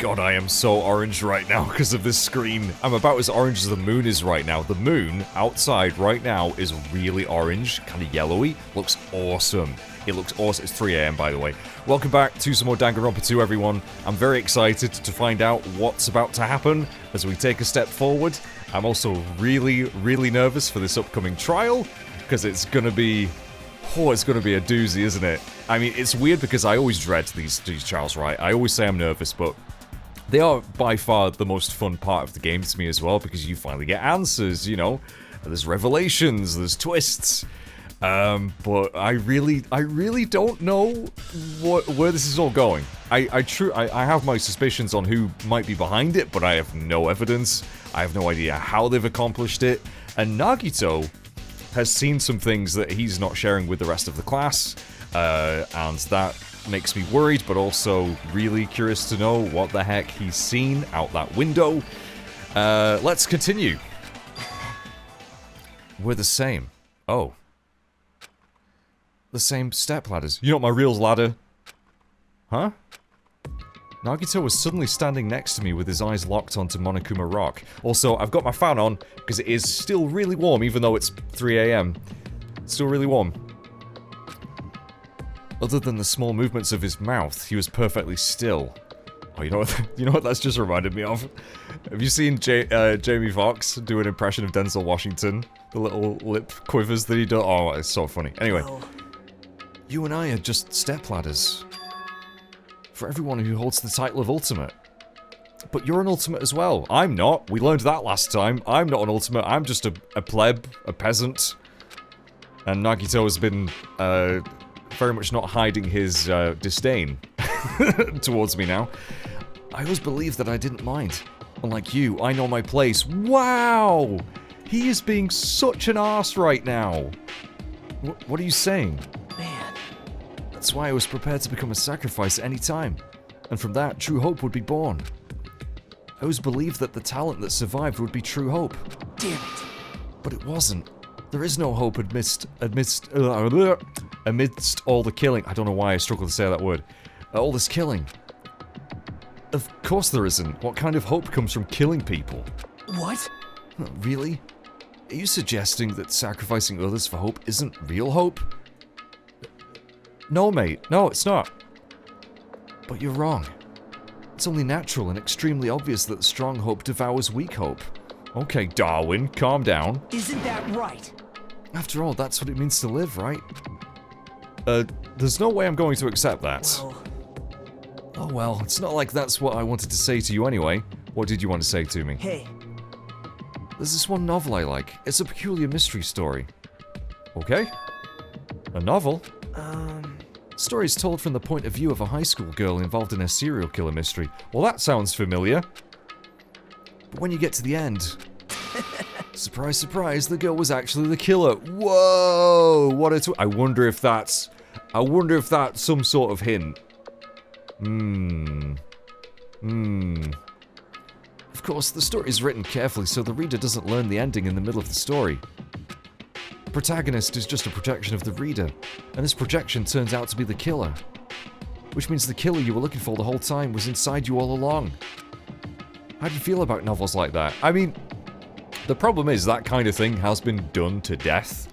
God, I am so orange right now because of this screen. I'm about as orange as the moon is right now. The moon outside right now is really orange, kind of yellowy. Looks awesome. It looks awesome. It's 3 AM, by the way. Welcome back to some more Danganronpa 2, everyone. I'm very excited to find out what's about to happen as we take a step forward. I'm also really, really nervous for this upcoming trial because it's gonna be... Oh, it's gonna be a doozy, isn't it? I mean, it's weird because I always dread these trials, right? I always say I'm nervous, but they are by far the most fun part of the game to me as well because you finally get answers, you know? There's revelations, there's twists. But I really don't know where this is all going. I have my suspicions on who might be behind it, but I have no evidence. I have no idea how they've accomplished it. And Nagito has seen some things that he's not sharing with the rest of the class, and that makes me worried, but also really curious to know what the heck he's seen out that window. Let's continue. We're the same. Oh. The same step ladders. You know what my real ladder? Huh? Nagito was suddenly standing next to me with his eyes locked onto Monokuma Rock. Also, I've got my fan on, because it is still really warm, even though it's 3 AM. It's still really warm. Other than the small movements of his mouth, he was perfectly still. Oh, you know what that's just reminded me of? Have you seen Jamie Foxx do an impression of Denzel Washington? The little lip quivers that he does? Oh, it's so funny. Anyway. You and I are just stepladders. For everyone who holds the title of Ultimate. But you're an Ultimate as well. I'm not. We learned that last time. I'm not an Ultimate. I'm just a pleb, a peasant. And Nagito has been very much not hiding his disdain towards me now. I always believed that I didn't mind. Unlike you, I know my place. Wow! He is being such an arse right now. What are you saying? That's why I was prepared to become a sacrifice at any time, and from that, true hope would be born. I always believed that the talent that survived would be true hope. Damn it. But it wasn't. There is no hope amidst all the killing. I don't know why I struggle to say that word. All this killing. Of course there isn't. What kind of hope comes from killing people? What? Really? Are you suggesting that sacrificing others for hope isn't real hope? No, mate. No, it's not. But you're wrong. It's only natural and extremely obvious that strong hope devours weak hope. Okay, Darwin, calm down. Isn't that right? After all, that's what it means to live, right? There's no way I'm going to accept that. Well. Oh well, it's not like that's what I wanted to say to you anyway. What did you want to say to me? Hey. There's this one novel I like. It's a peculiar mystery story. Okay. A novel? Stories told from the point of view of a high school girl involved in a serial killer mystery. Well, that sounds familiar. But when you get to the end... surprise, surprise, the girl was actually the killer. Whoa! What a I wonder if that's... some sort of hint. Of course, the story is written carefully so the reader doesn't learn the ending in the middle of the story. The protagonist is just a projection of the reader, and this projection turns out to be the killer. Which means the killer you were looking for the whole time was inside you all along. How do you feel about novels like that? I mean, the problem is that kind of thing has been done to death.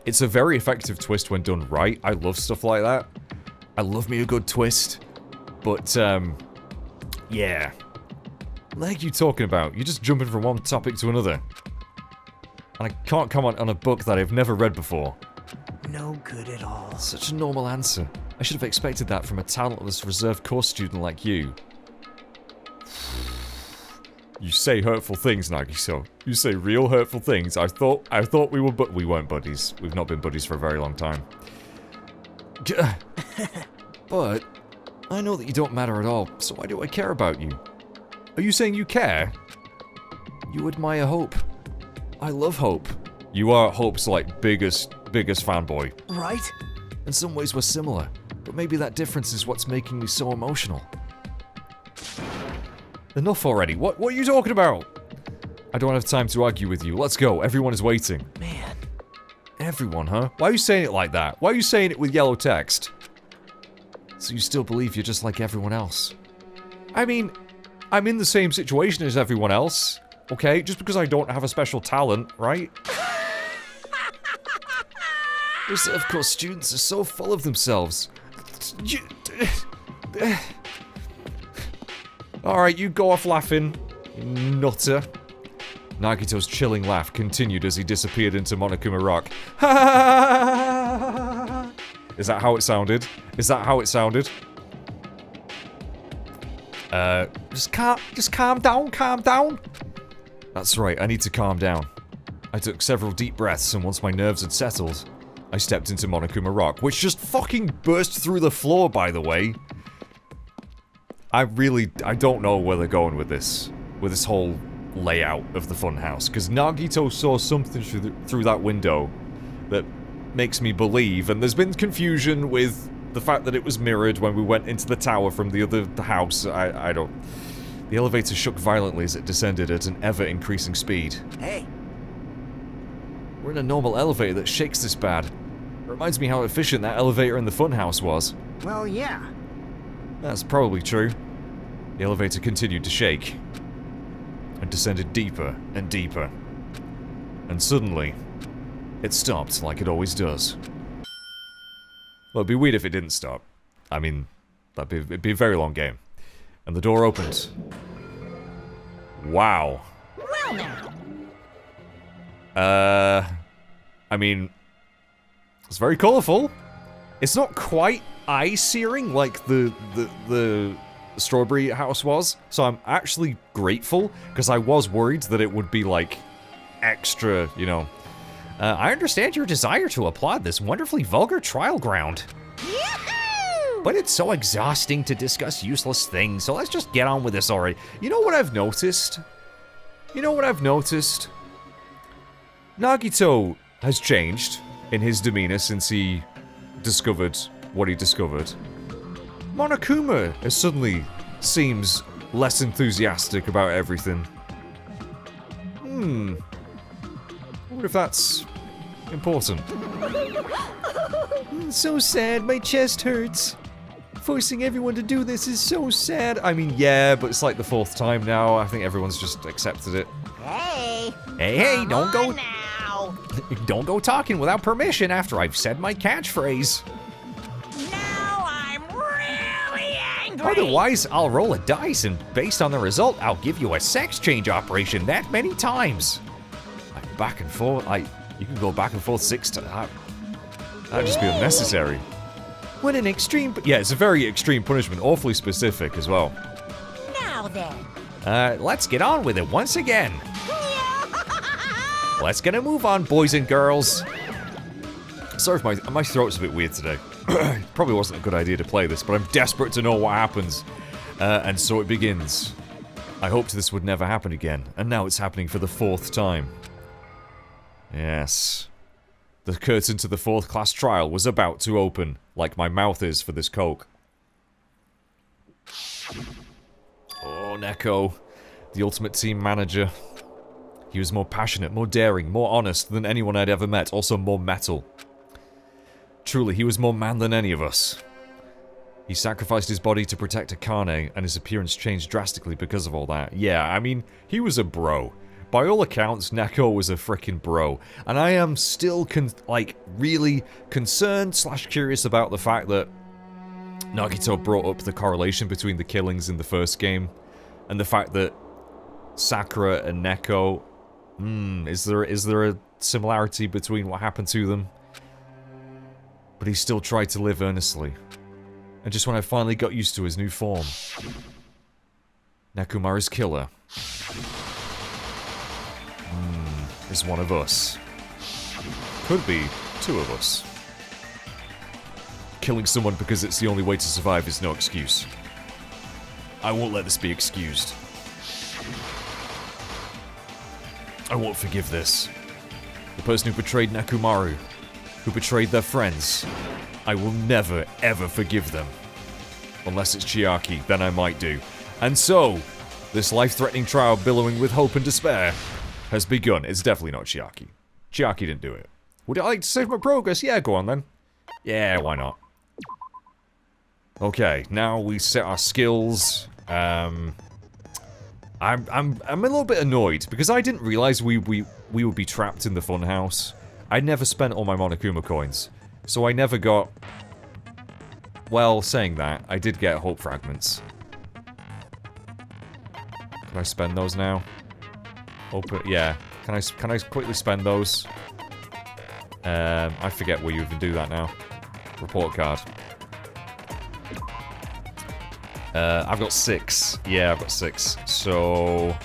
It's a very effective twist when done right. I love stuff like that. I love me a good twist. But, yeah. What the heck are you talking about? You're just jumping from one topic to another. And I can't comment on a book that I've never read before. No good at all. Such a normal answer. I should have expected that from a talentless reserve course student like you. You say hurtful things, Nagito. You say real hurtful things. I thought we were, but we weren't buddies. We've not been buddies for a very long time. But I know that you don't matter at all, so why do I care about you? Are you saying you care? You admire hope. I love Hope. You are Hope's, like, biggest fanboy. Right? In some ways we're similar, but maybe that difference is what's making me so emotional. Enough already. What are you talking about? I don't have time to argue with you. Let's go. Everyone is waiting. Man. Everyone, huh? Why are you saying it like that? Why are you saying it with yellow text? So you still believe you're just like everyone else? I mean, I'm in the same situation as everyone else, okay? Just because I don't have a special talent, right? Of course, students are so full of themselves. Alright, you go off laughing, nutter. Nagito's chilling laugh continued as he disappeared into Monokuma Rock. Is that how it sounded? Is that how it sounded? Just calm down, calm down. That's right, I need to calm down. I took several deep breaths, and once my nerves had settled, I stepped into Monokuma Rock, which just fucking burst through the floor, by the way. I don't know where they're going with this whole layout of the funhouse, because Nagito saw something through that window that makes me believe, and there's been confusion with the fact that it was mirrored when we went into the tower from the other house. I don't... The elevator shook violently as it descended at an ever-increasing speed. Hey. We're in a normal elevator that shakes this bad. It reminds me how efficient that elevator in the funhouse was. Well, yeah. That's probably true. The elevator continued to shake, and descended deeper and deeper. And suddenly, it stopped like it always does. Well, it'd be weird if it didn't stop. I mean, it'd be a very long game. And the door opened. Wow. Well now. I mean, it's very colourful. It's not quite eye-searing like the strawberry house was, so I'm actually grateful, because I was worried that it would be, like, extra, you know. I understand your desire to applaud this wonderfully vulgar trial ground. Yahoo! But it's so exhausting to discuss useless things, so let's just get on with this already. You know what I've noticed? Nagito has changed in his demeanor since he discovered what he discovered. Monokuma suddenly seems less enthusiastic about everything. I wonder if that's important. So sad, my chest hurts. Forcing everyone to do this is so sad. I mean, yeah, but it's like the 4th time now. I think everyone's just accepted it. Hey. Hey, don't go... Now. Don't go talking without permission after I've said my catchphrase. Now I'm really angry. Otherwise, I'll roll a dice, and based on the result, I'll give you a sex change operation that many times. Like back and forth, you can go back and forth 6 times. That'd just be unnecessary. What an extreme... Yeah, it's a very extreme punishment, awfully specific as well. Now then. Let's get on with it once again. Let's get a move on, boys and girls. Sorry if my throat's a bit weird today. Probably wasn't a good idea to play this, but I'm desperate to know what happens. And so it begins. I hoped this would never happen again, and now it's happening for the 4th time. Yes. The curtain to the 4th class trial was about to open, like my mouth is for this coke. Oh, Neko. The ultimate team manager. He was more passionate, more daring, more honest than anyone I'd ever met, also more metal. Truly, he was more man than any of us. He sacrificed his body to protect Akane, and his appearance changed drastically because of all that. Yeah, I mean, he was a bro. By all accounts, Neko was a frickin' bro. And I am still, really concerned / curious about the fact that Nagito brought up the correlation between the killings in the first game and the fact that Sakura and Neko... is there a similarity between what happened to them? But he still tried to live earnestly. And just when I finally got used to his new form... Nekomaru's killer... is one of us. Could be 2 of us. Killing someone because it's the only way to survive is no excuse. I won't let this be excused. I won't forgive this. The person who betrayed Nekomaru, who betrayed their friends, I will never, ever forgive them. Unless it's Chiaki, then I might do. And so, this life-threatening trial billowing with hope and despair has begun. It's definitely not Chiaki. Chiaki didn't do it. Would I like to save my progress? Yeah, go on then. Yeah, why not? Okay, now we set our skills. I'm a little bit annoyed because I didn't realize we would be trapped in the funhouse. I never spent all my Monokuma coins, so I never got. Well, saying that, I did get hope fragments. Can I spend those now? Open. Yeah. Can I quickly spend those? I forget where you even do that now. Report card. I've got 6. Yeah, I've got 6. So...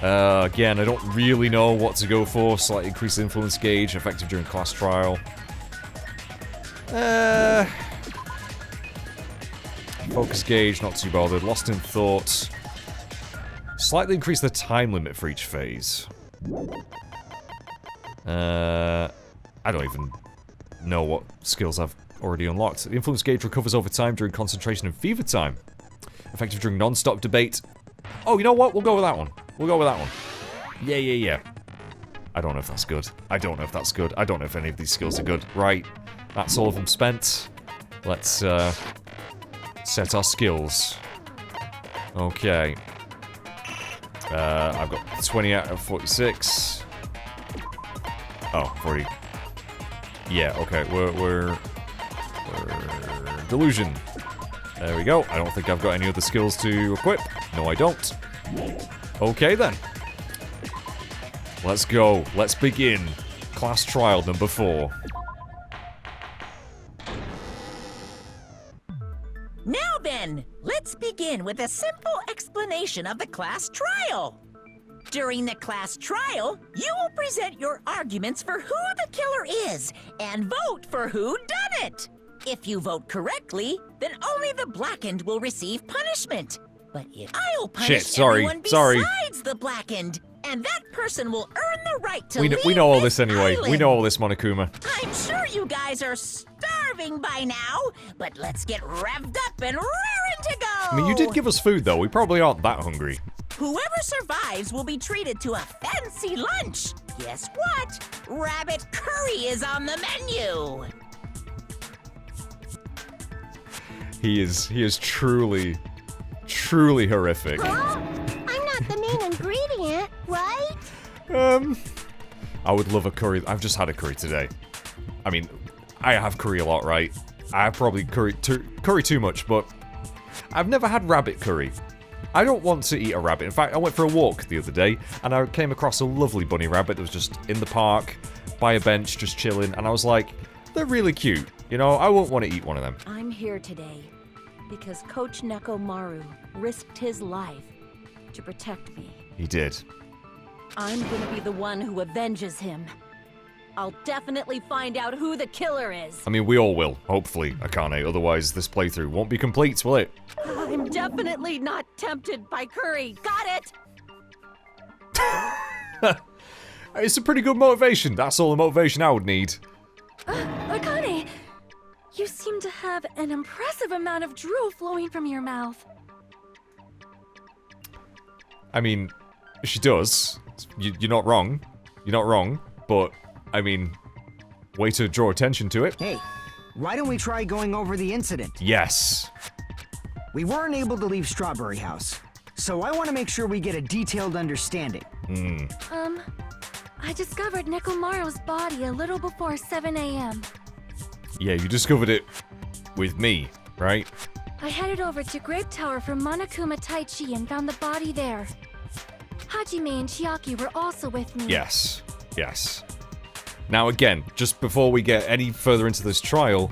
again, I don't really know what to go for. Slightly increased influence gauge, effective during class trial. Focus gauge, not too bothered. Lost in thought. Slightly increase the time limit for each phase. I don't even know what skills I've already unlocked. The influence gauge recovers over time during concentration and fever time. Effective during non-stop debate. Oh, you know what? We'll go with that one. We'll go with that one. Yeah. I don't know if that's good. I don't know if that's good. I don't know if any of these skills are good. Right. That's all of them spent. Let's, set our skills. Okay. I've got 20 out of 46. Oh, 40. Yeah, okay, we're delusion. There we go. I don't think I've got any other skills to equip. No, I don't. Okay, then. Let's go. Let's begin. Class trial number 4. Now then, let's begin with a simple explanation of the class trial. During the class trial, you will present your arguments for who the killer is and vote for who done it. If you vote correctly, then only the blackened will receive punishment. But if I'll punish everyone besides the blackened, and that person will earn the right to leave we know all this this anyway. island. We know all this, Monokuma. I'm sure you guys are starving by now, but let's get revved up and raring to go. I mean, you did give us food, though. We probably aren't that hungry. Whoever survives will be treated to a fancy lunch. Guess what? Rabbit curry is on the menu. He is truly horrific. Huh? I'm not the main ingredient, right? I would love a curry. I've just had a curry today. I mean, I have curry a lot, right? I have probably curry too much, but I've never had rabbit curry. I don't want to eat a rabbit. In fact, I went for a walk the other day, and I came across a lovely bunny rabbit that was just in the park, by a bench, just chilling, and I was like, they're really cute. You know, I won't want to eat one of them. I'm here today because Coach Nekomaru risked his life to protect me. He did. I'm gonna be the one who avenges him. I'll definitely find out who the killer is. I mean, we all will, hopefully, Akane, otherwise this playthrough won't be complete, will it? I'm definitely not tempted by curry. Got it? It's a pretty good motivation. That's all the motivation I would need. Akane, you seem to have an impressive amount of drool flowing from your mouth. I mean, she does. You're not wrong. You're not wrong, but, I mean, way to draw attention to it. Hey, why don't we try going over the incident? Yes. We weren't able to leave Strawberry House, so I want to make sure we get a detailed understanding. I discovered Nekomaru's body a little before 7 a.m. Yeah, you discovered it with me, right? I headed over to Grape Tower for Monokuma Taichi and found the body there. Hajime and Chiaki were also with me. Yes. Yes. Now again, just before we get any further into this trial,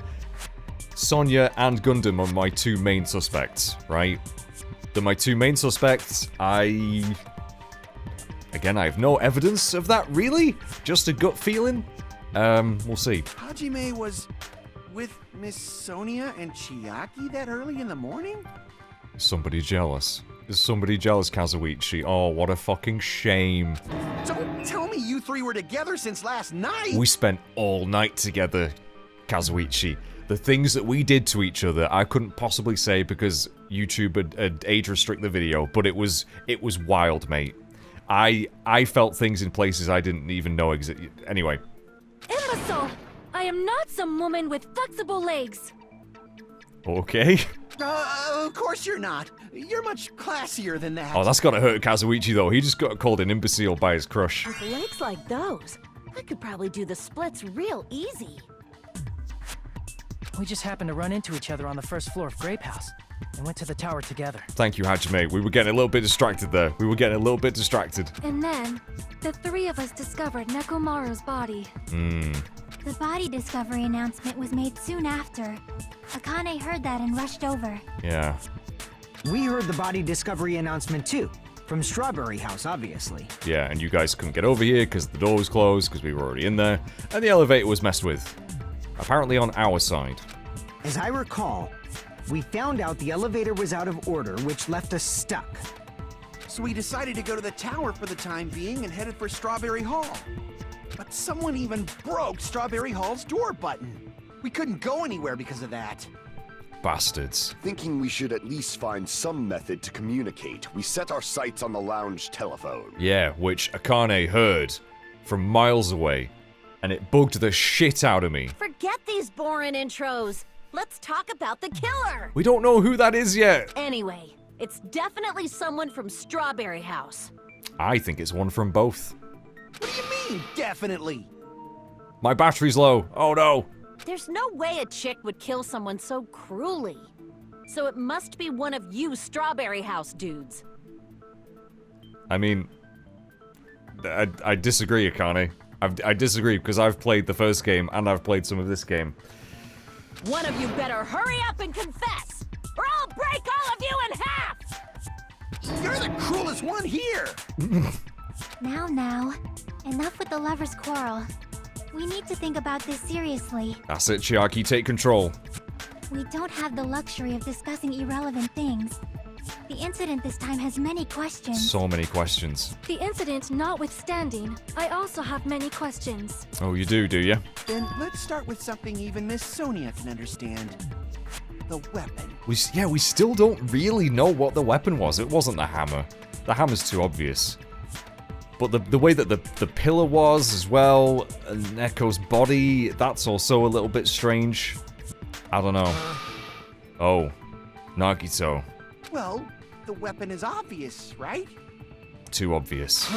Sonya and Gundam are my 2 main suspects, right? They're my 2 main suspects. Again, I have no evidence of that, really. Just a gut feeling. We'll see. Hajime was with Miss Sonia and Chiaki that early in the morning? Somebody jealous. Is somebody jealous, Kazuichi? Oh, what a fucking shame. Don't tell me you 3 were together since last night! We spent all night together, Kazuichi. The things that we did to each other, I couldn't possibly say because YouTube had age restrict the video, but it was wild, mate. I felt things in places I didn't even know existed. Anyway. Imbecile! I am not some woman with flexible legs. Okay. Of course you're not. You're much classier than that. Oh, that's gotta hurt Kazuichi though. He just got called an imbecile by his crush. With legs like those, I could probably do the splits real easy. We just happened to run into each other on the first floor of Grape House and went to the tower together. Thank you, Hajime. We were getting a little bit distracted there. And then, the three of us discovered Nekomaru's body. The body discovery announcement was made soon after. Akane heard that and rushed over. Yeah. We heard the body discovery announcement too. From Strawberry House, obviously. Yeah, and you guys couldn't get over here because the door was closed because we were already in there, and the elevator was messed with. Apparently on our side. As I recall, we found out the elevator was out of order, which left us stuck. So we decided to go to the tower for the time being and headed for Strawberry Hall. But someone even broke Strawberry Hall's door button. We couldn't go anywhere because of that. Bastards. Thinking we should at least find some method to communicate, we set our sights on the lounge telephone. Yeah, which Akane heard from miles away, and it bugged the shit out of me. Forget these boring intros. Let's talk about the killer. We don't know who that is yet. Anyway, it's definitely someone from Strawberry House. I think it's one from both. What do you mean, definitely? My battery's low. Oh no. There's no way a chick would kill someone so cruelly. So it must be one of you Strawberry House dudes. I mean, I disagree, Akane. I disagree because I've played the first game and I've played some of this game. One of you better hurry up and confess, or I'll break all of you in half! You're the cruelest one here! Now. Enough with the lovers' quarrel. We need to think about this seriously. That's it, Chiaki, take control. We don't have the luxury of discussing irrelevant things. The incident this time has many questions. So many questions. The incident notwithstanding, I also have many questions. Oh, you do you? Then let's start with something even Miss Sonia can understand. The weapon. We still don't really know what the weapon was. It wasn't the hammer. The hammer's too obvious. But the way that the pillar was as well, and Neko's body, that's also a little bit strange. I don't know. Oh, Nagito. Well, the weapon is obvious, right? Too obvious.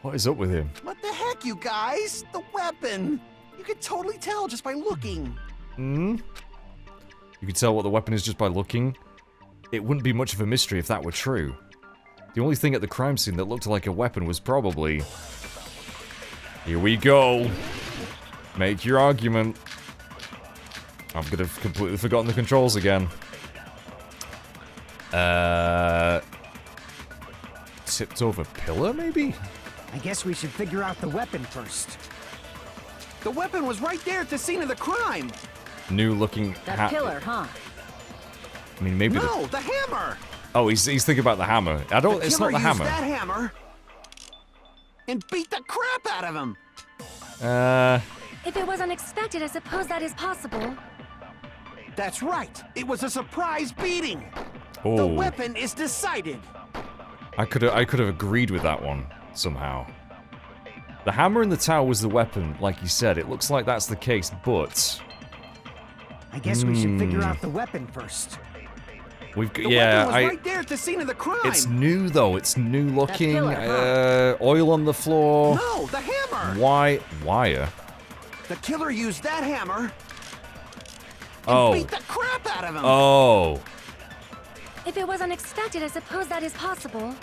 What is up with him? What the heck, you guys? The weapon! You could totally tell just by looking. You could tell what the weapon is just by looking? It wouldn't be much of a mystery if that were true. The only thing at the crime scene that looked like a weapon was probably... Here we go! Make your argument. I've completely forgotten the controls again. Tipped over pillar, maybe? I guess we should figure out the weapon first. The weapon was right there at the scene of the crime! New looking That hat. pillar, huh? I mean, maybe No, the hammer! Oh, he's thinking about the hammer. It's not the killer used hammer. that hammer and beat the crap out of him! If it was unexpected, I suppose that is possible. That's right! It was a surprise beating! The Oh, weapon is decided! I could have agreed with that one somehow. The hammer in the tower was the weapon, like you said. It looks like that's the case, but I guess we should figure out the weapon first. we've The yeah. weapon was right there at the scene of the crime! It's new though. It's new looking. pillar, Oil on the floor. No, the hammer! Wire? The killer used that hammer and Oh. beat the crap out of him! Oh. If it was unexpected, I suppose that is possible.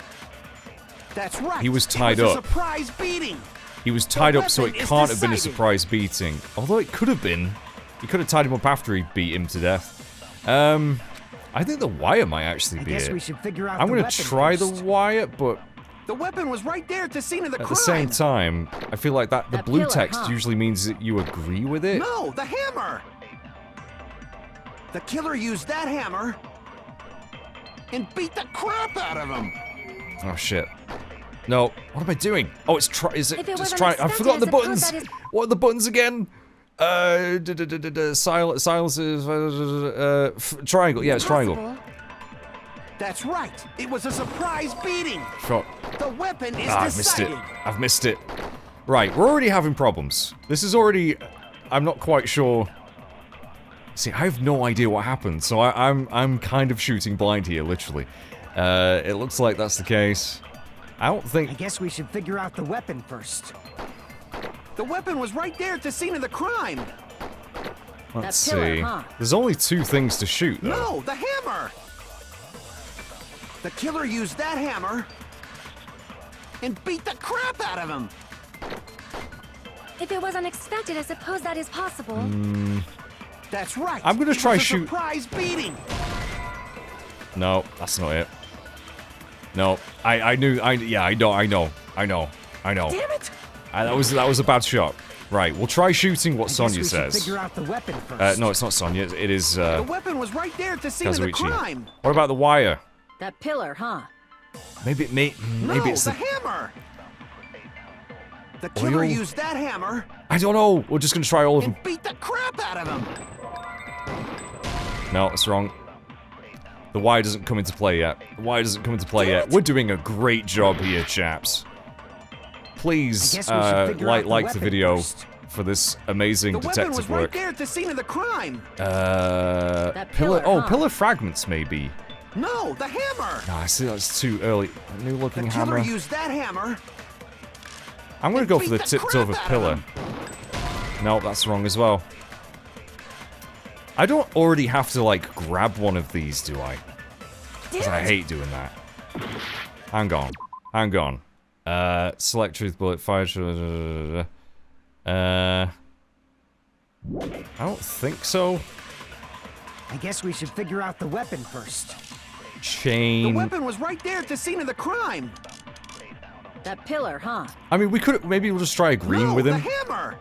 That's right! He was tied it was up. A surprise beating! He was tied up, so it weapon is can't have been a decided. surprise beating. Although it could have been. He could have tied him up after he beat him to death. I think the wire might actually I be guess it. we should figure out I'm the gonna weapon try first. the wire, but The weapon was right there at the scene of the at crime! the same time, I feel like the That blue pillar, text huh? usually means that you agree with it. No, the hammer! The killer used that hammer and beat the crap out of him! Oh shit. No, what am I doing? Oh, is it If it just was trying? I've unexpected, forgotten the I suppose buttons. that is- What are the buttons again? Silences. Triangle. Yeah, it's triangle. Possible. That's right! It was a surprise beating! Fuck. The weapon is I've missed it. decided! I've missed it. Right, we're already having problems. This is already... I'm not quite sure See, I have no idea what happened, so I'm kind of shooting blind here, literally. It looks like that's the case. I don't think... I guess we should figure out the weapon first. The weapon was right there at the scene of the crime. Let's That pillar, see. huh? There's only 2 things to shoot, though. No, the hammer! The killer used that hammer and beat the crap out of him. If it was unexpected, I suppose that is possible. That's right. I'm gonna try It was a shoot- surprise beating. No, that's not it. No, I knew, yeah, I know. Damn it! That was a bad shot. Right, we'll try shooting what I guess Sonya we should says. figure out the weapon first. No, it's not Sonya, it is, The weapon was right there at the scene of the Kazuichi. crime. What about the wire? That pillar, huh? Maybe maybe No, it's the the... hammer. The killer Oil? used that hammer I don't know, we're just gonna try all of them. and beat the crap out of him. No, that's wrong. The wire doesn't come into play yet. The wire doesn't come into play Damn yet. it. We're doing a great job here, chaps. I Please, guess we should figure out like the the weapon video first. for this amazing The weapon detective was right work. there at the scene of the crime. That Pillar. pillar, Oh, huh? pillar fragments, maybe. No, the hammer. Nah, I see that's too early. A new The looking killer hammer. used that hammer. I'm gonna and go for the beat the tipped crap over out of pillar. him. No, that's wrong as well. I don't already have to, like, grab one of these, do I? Because I hate doing that. Hang on. Hang on. Select truth bullet, fire... I don't think so. I guess we should figure out the weapon first. The Chain... weapon was right there at the scene of the crime. That pillar, huh? I mean, we could... Maybe we'll just try agreeing No, with the him. hammer.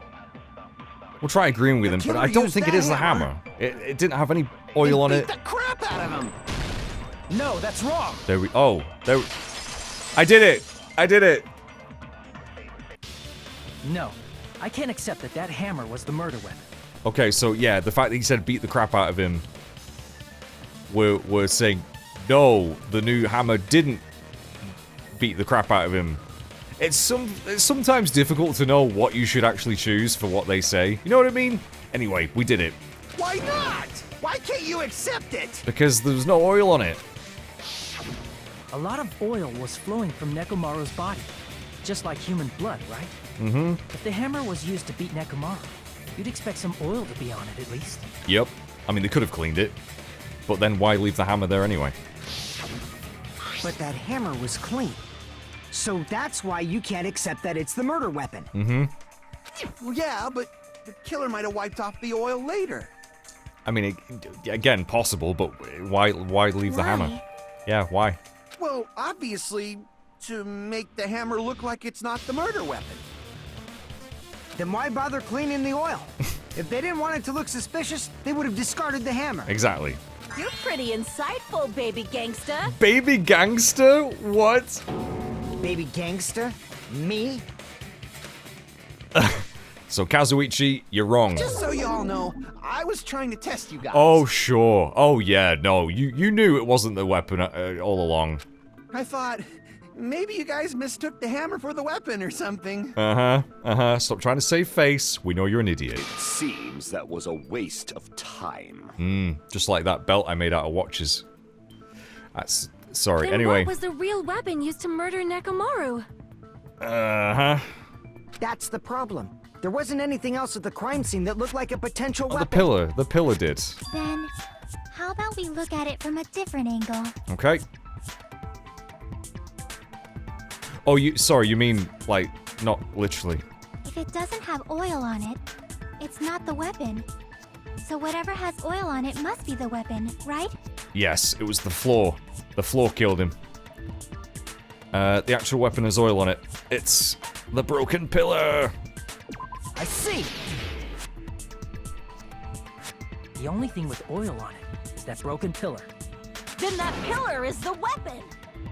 We'll try agreeing with The him, but killer I don't used think it that is the hammer. hammer. It didn't have any oil on and it. beat the crap out of him. No, that's wrong. There we... Oh, there... I did it! I did it! No, I can't accept that that hammer was the murder weapon. Okay, so yeah, the fact that he said beat the crap out of him, we're saying, no, the new hammer didn't beat the crap out of him. It's sometimes difficult to know what you should actually choose for what they say. You know what I mean? Anyway, we did it. Why not? Why can't you accept it? Because there was no oil on it. A lot of oil was flowing from Nekomaru's body, just like human blood, right? Mm-hmm. If the hammer was used to beat Nekomaru, you'd expect some oil to be on it at least. Yep. I mean, they could have cleaned it. But then why leave the hammer there anyway? But that hammer was clean. So that's why you can't accept that it's the murder weapon. Mm-hmm. Well, yeah, but the killer might have wiped off the oil later. I mean, again, possible, but why leave the hammer? Why? Yeah, why? Well, obviously, to make the hammer look like it's not the murder weapon. Then why bother cleaning the oil? If they didn't want it to look suspicious, they would have discarded the hammer. Exactly. You're pretty insightful, baby gangsta. Baby gangster? What? Baby gangster? Me? So, Kazuichi, you're wrong. Just so y'all know, I was trying to test you guys. Oh, sure. Oh, yeah, no. You knew it wasn't the weapon all along. I thought, maybe you guys mistook the hammer for the weapon or something. Stop trying to save face. We know you're an idiot. Seems that was a waste of time. Just like that belt I made out of watches. That's... Sorry, Then anyway. what was the real weapon used to murder Nekomaru? That's the problem. There wasn't anything else at the crime scene that looked like a potential Oh, weapon. the pillar. The pillar did. Then, how about we look at it from a different angle? Okay. Oh, sorry, you mean, like, not literally. If it doesn't have oil on it, it's not the weapon. So whatever has oil on it must be the weapon, right? Yes, it was the floor. The floor killed him. The actual weapon has oil on it. It's the broken pillar. I see. The only thing with oil on it is that broken pillar. Then that pillar is the weapon.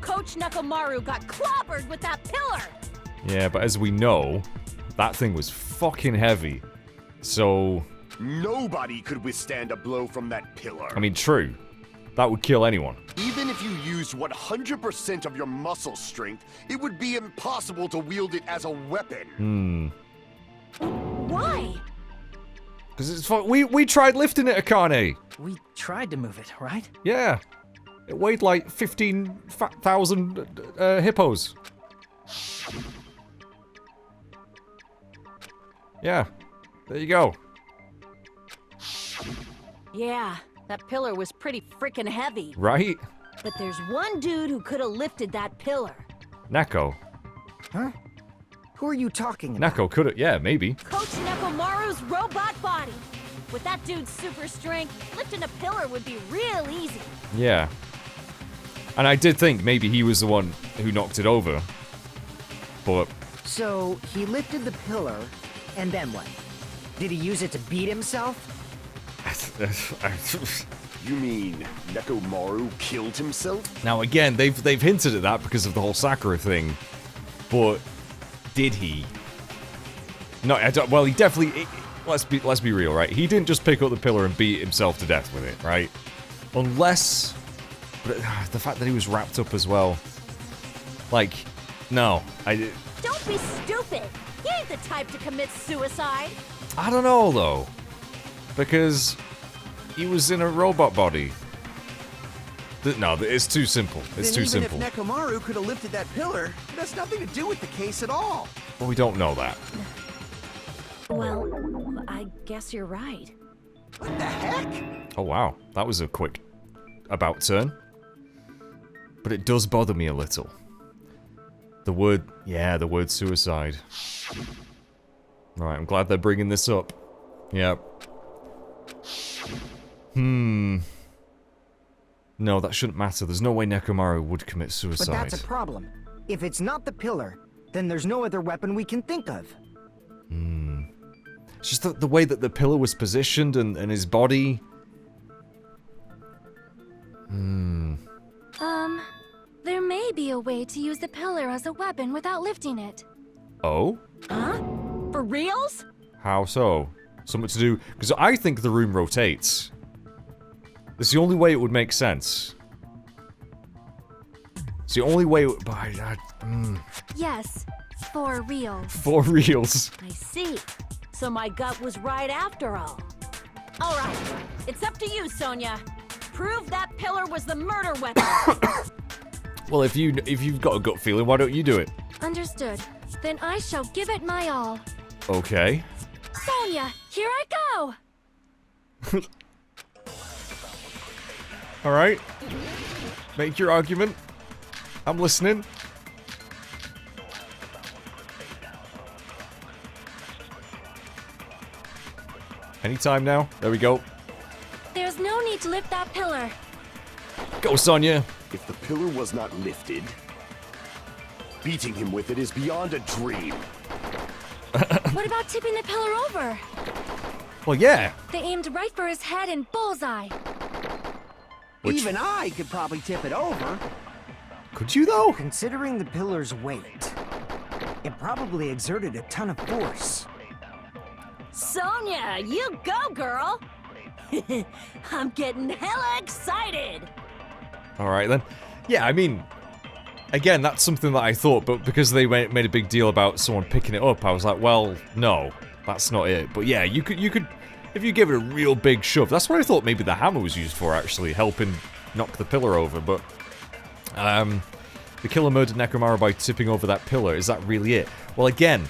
Coach Nekomaru got clobbered with that pillar. Yeah, but as we know, that thing was fucking heavy. So, Nobody could withstand a blow from that pillar. I mean, true. That would kill anyone. Even if you used 100% of your muscle strength, it would be impossible to wield it as a weapon. Why? Because it's fun. We tried lifting it, Akane. We tried to move it, right? Yeah. It weighed like 15,000 hippos. Yeah. There you go. Yeah, that pillar was pretty freaking heavy. Right? But there's one dude who could have lifted that pillar. Neko. Huh? Who are you talking about? Neko could have, yeah, maybe. Coach Nekomaru's robot body. With that dude's super strength, lifting a pillar would be real easy. Yeah. And I did think maybe he was the one who knocked it over. But... So, he lifted the pillar, and then what? Did he use it to beat himself? You mean Nekomaru killed himself? Now again, they've hinted at that because of the whole Sakura thing. But... did he? No, I don't, well, he definitely... let's be real, right? He didn't just pick up the pillar and beat himself to death with it, right? Unless... but the fact that he was wrapped up as well. Like, no. Don't be stupid! He ain't the type to commit suicide! I don't know, though. Because... he was in a robot body. No, it's too simple. It's too simple. Even if Nekomaru could have lifted that pillar, it has nothing to do with the case at all. Well, we don't know that. Well, I guess you're right. What the heck? Oh, wow. That was a quick about turn. But it does bother me a little. The word... yeah, the word suicide. Right, I'm glad they're bringing this up. Yep. No, that shouldn't matter. There's no way Nekomaru would commit suicide. But that's a problem. If it's not the pillar, then there's no other weapon we can think of. It's just the way that the pillar was positioned and his body... There may be a way to use the pillar as a weapon without lifting it. Oh? Huh? For reals? How so? Something to do... because I think the room rotates. It's the only way it would make sense. It's the only way... Yes, for real. For reals. I see. So my gut was right after all. Alright, it's up to you, Sonia. Prove that pillar was the murder weapon. Well, if you've got a gut feeling, why don't you do it? Understood. Then I shall give it my all. Okay. Sonia, here I go! Alright. Make your argument. I'm listening. Anytime now. There we go. There's no need to lift that pillar. Go, Sonia. If the pillar was not lifted, beating him with it is beyond a dream. What about tipping the pillar over? Well, yeah. They aimed right for his head and bullseye. Even I could probably tip it over. Could you, though? Considering the pillar's weight, it probably exerted a ton of force. Sonia, you go, girl! I'm getting hella excited! Alright, then. Yeah, I mean... again, that's something that I thought, but because they made a big deal about someone picking it up, I was like, well, no. That's not it. But yeah, you could... if you give it a real big shove, that's what I thought maybe the hammer was used for, actually, helping knock the pillar over, but... the killer murdered Nekomaru by tipping over that pillar, is that really it? Well, again,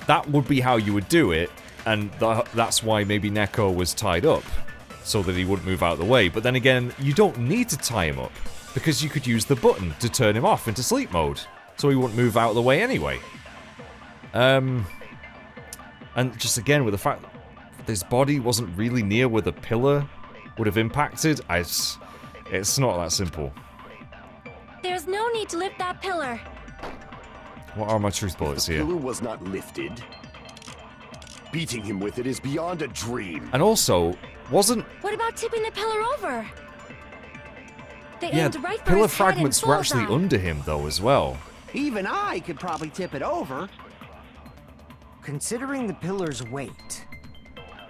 that would be how you would do it, and that's why maybe Neko was tied up, so that he wouldn't move out of the way. But then again, you don't need to tie him up, because you could use the button to turn him off into sleep mode, so he wouldn't move out of the way anyway. And just again, with the fact that his body wasn't really near where the pillar would have impacted, it's not that simple. There's no need to lift that pillar. What are my truth bullets The here? pillar was not lifted, beating him with it is beyond a dream. And also, wasn't... What about tipping the pillar over? They yeah, aimed right for pillar his head and fragments were actually bullseye. under him, though, as well. Even I could probably tip it over. Considering the pillar's weight,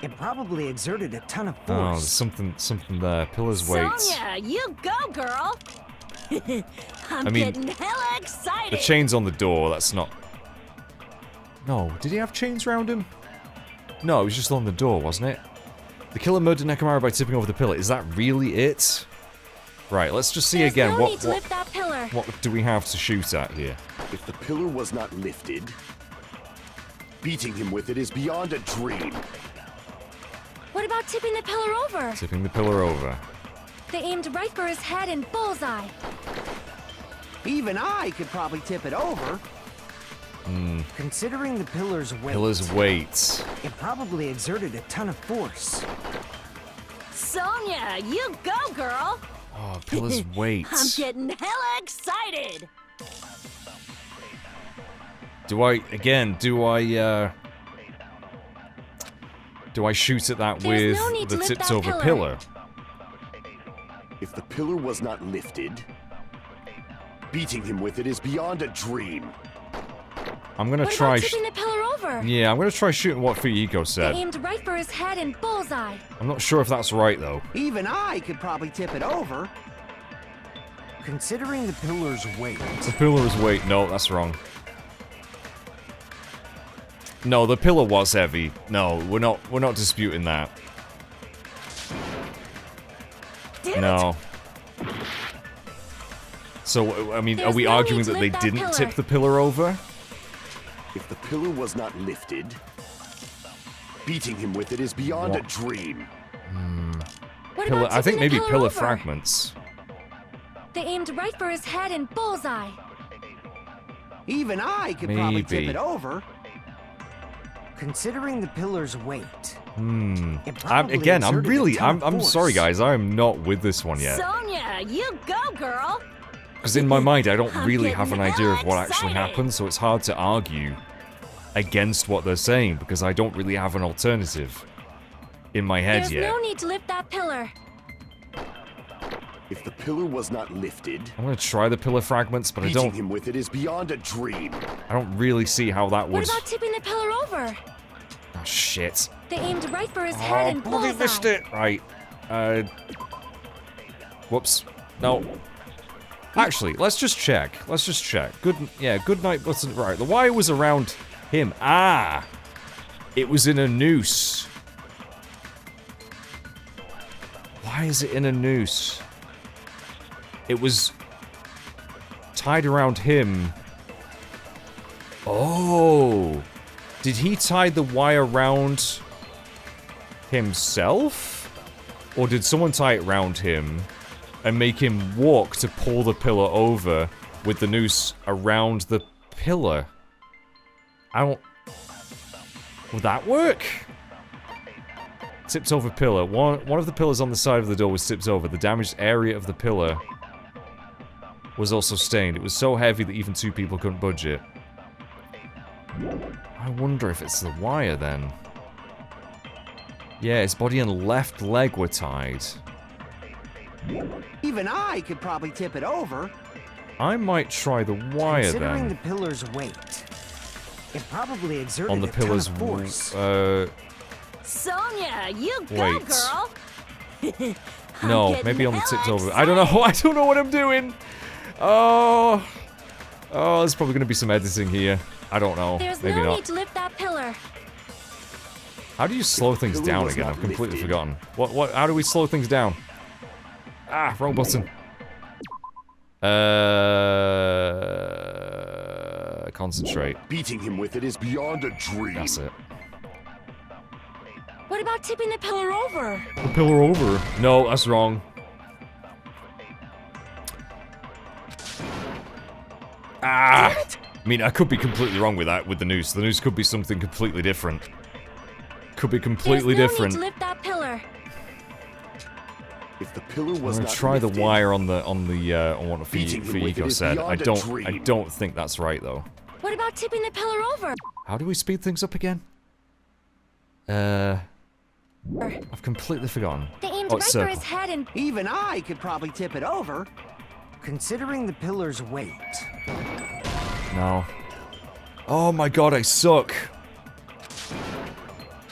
it probably exerted a ton of Oh, there's force. something there. Pillar's weight. Sonia, you go, girl! I'm I mean, getting hella excited! The chains on the door, that's not... No, did he have chains around him? No, it was just on the door, wasn't it? The killer murdered Nekomaru by tipping over the pillar. Is that really it? Right, let's just see again. No need to lift that pillar. What do we have to shoot at here? If the pillar was not lifted, beating him with it is beyond a dream. What about tipping the pillar over? Tipping the pillar over. They aimed right for his head and bullseye. Even I could probably tip it over. Considering the pillar's weight, Pillar's weight. it probably exerted a ton of force. Sonia, you go, girl! Oh, pillar's weight. I'm getting hella excited! Do I shoot at that There's with no need the to lift tipped that over pillar. pillar? If the pillar was not lifted, beating him with it is beyond a dream. I'm gonna What try. about tipping the pillar over? Yeah, I'm gonna try shooting what Fuyiko They said. aimed right for his head and bullseye. I'm not sure if that's right though. Even I could probably tip it over. Considering the pillar's weight, The pillar's weight. No, that's wrong. No, the pillar was heavy. No, we're not disputing that. Damn No. So, I mean, are There's we no arguing need to that they lift that didn't pillar. tip the pillar over? If the pillar was not lifted, beating him with it is beyond a dream. What Pillar, about I think tipping the maybe pillar pillar over? fragments. They aimed right for his head and bullseye. even I could probably tip Maybe. it over. Considering the pillar's weight, it I'm probably again, I'm exerted a really, ton of I'm sorry force. guys, I am not with this one yet. Sonia, you go, girl! Because in my mind, I don't I'm really have an getting idea of hella what actually excited. happened, so it's hard to argue against what they're saying, because I don't really have an alternative in my head There's yet. no need to lift that pillar. If the pillar was not lifted, I'm gonna try the pillar fragments, but I beating don't him with it is beyond a dream. really see how that What would... about tipping the pillar over? Oh, shit. They aimed right for his head and bloody bullseye. missed it! Right. Whoops. No. Actually, let's just check. Let's just check. Good night button. Right, the wire was around him. Ah! It was in a noose. Why is it in a noose? It was tied around him. Oh! Did he tie the wire around himself? Or did someone tie it around him and make him walk to pull the pillar over with the noose around the pillar? I don't... Would that work? Tipped over pillar. One of the pillars on the side of the door was tipped over. The damaged area of the pillar was also stained. It was so heavy that even two people couldn't budge it. I wonder if it's the wire then. Yeah, his body and left leg were tied. Even I could probably tip it over. I might try the wire Considering the then. pillar's weight, it probably exerted On the a ton pillar's of force. Sonia, you go, Wait. girl! I'm No, getting maybe on the hella tipped over. I don't know. I don't know what I'm doing. Oh, there's probably going to be some editing here. I don't know. There's Maybe no not. need to lift that pillar. How do you slow things pillar down was again? not I've completely lifted. forgotten. What? How do we slow things down? Ah, wrong button. Concentrate. Beating him with it is beyond a dream. That's it. What about tipping the pillar over? The pillar over. No, that's wrong. Ah! I mean, I could be completely wrong with that, with the noose. The noose could be something completely different. Could be completely There's no different. need to lift that pillar. If the pillar I'm was gonna not try the lifted, wire on what Beating him with it Fuyiko is said. beyond a I dream. don't think that's right though. What about tipping the pillar over? How do we speed things up again? I've completely forgotten. They aimed Oh, right for circle. his head and Even I could probably tip it over. Considering the pillar's weight, No. Oh my god, I suck.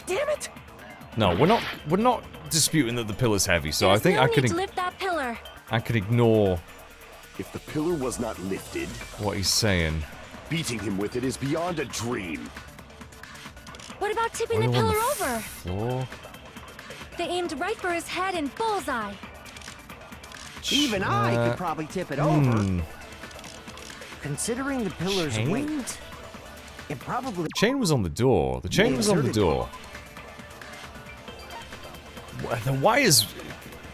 Damn it! No, we're not disputing that the pillar's heavy, so there's I think no I need can to lift that pillar. ignore If the pillar was not lifted, what he's saying. beating him with it is beyond a dream. What What about tipping the Oil on pillar the over? floor. They aimed right for his head and bullseye. Even I could probably tip it over. Considering the pillar's Chain? weight, it probably... The chain was on the door. The chain was on the door. The wire's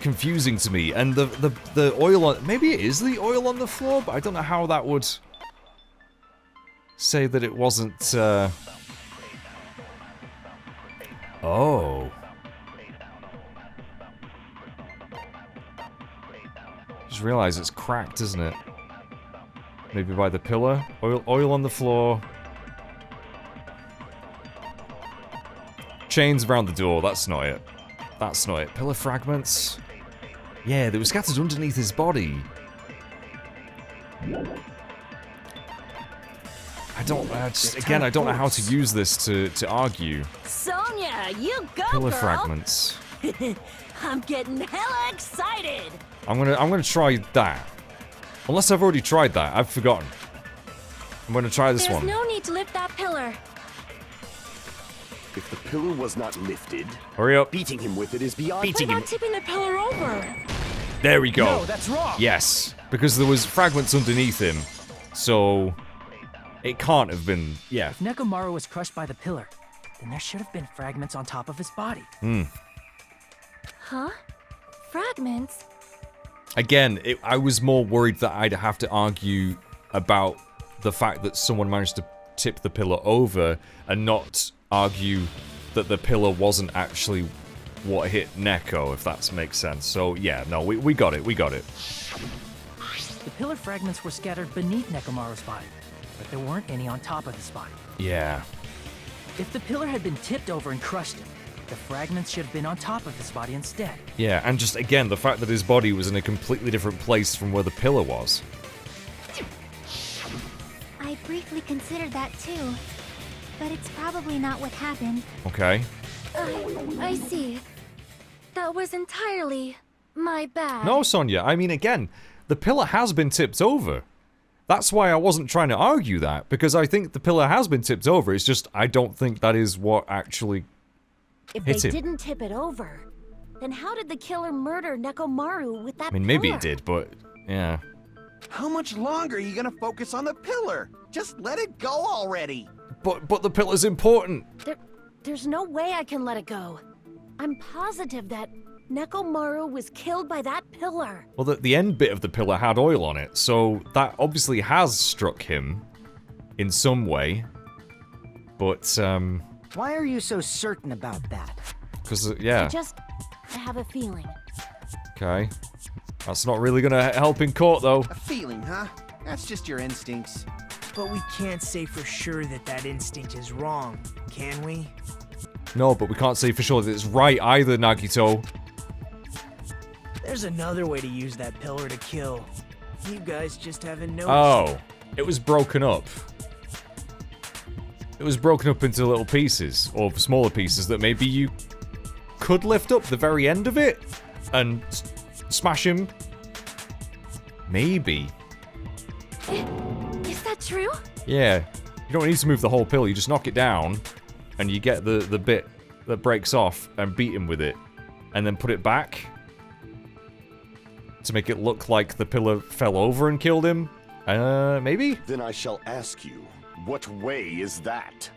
confusing to me, and the oil on... Maybe it is the oil on the floor, but I don't know how that would say that it wasn't... Oh. Just realize it's cracked, isn't it? Maybe by the pillar? Oil on the floor. Chains around the door, that's not it. That's not it. Pillar fragments? Yeah, they were scattered underneath his body. I don't, again, I don't know how to use this to argue. Sonia, you go, Pillar girl. fragments. I'm getting hella excited. I'm gonna try that. Unless I've already tried that, I've forgotten. I'm gonna try this There's one. no need to lift that pillar. If the pillar was not lifted, Hurry up. beating him with it is beyond... What about tipping the pillar over? There we go. No, that's wrong. Yes, because there was fragments underneath him, so it can't have been. Yeah. If Nekomaru was crushed by the pillar, then there should have been fragments on top of his body. Huh? Fragments? Again, I was more worried that I'd have to argue about the fact that someone managed to tip the pillar over and not argue that the pillar wasn't actually what hit Neko, if that makes sense. So yeah, no, we got it, we got it. The pillar fragments were scattered beneath Nekomaru's body, but there weren't any on top of his body. Yeah. If the pillar had been tipped over and crushed him, the fragments should have been on top of his body instead. Yeah, and just again, the fact that his body was in a completely different place from where the pillar was. I briefly considered that too, but it's probably not what happened. Okay. I see. That was entirely my bad. No, Sonia, I mean, again, the pillar has been tipped over. That's why I wasn't trying to argue that, because I think the pillar has been tipped over. It's just, I don't think that is what actually If hit they him. didn't tip it over, then how did the killer murder Nekomaru with that I mean, maybe pillar? it did, but yeah. How much longer are you gonna focus on the pillar? Just let it go already. But the pillar's important. There's no way I can let it go. I'm positive that Nekomaru was killed by that pillar. Well, the end bit of the pillar had oil on it, so that obviously has struck him in some way. But, Why are you so certain about that? because, yeah, I have a feeling. okay. That's not really gonna help in court, though. A feeling, huh? That's just your instincts. But we can't say for sure that that instinct is wrong, can we? No, but we can't say for sure that it's right either, Nagito. There's another way to use that pillar to kill. You guys just haven't noticed. Oh, it was broken up. It was broken up into little pieces, or smaller pieces that maybe you could lift up the very end of it and smash him. Maybe. Is that true? Yeah. You don't need to move the whole pillar, you just knock it down, and you get the bit that breaks off and beat him with it, and then put it back to make it look like the pillar fell over and killed him. Maybe? Then I shall ask you, what way is that?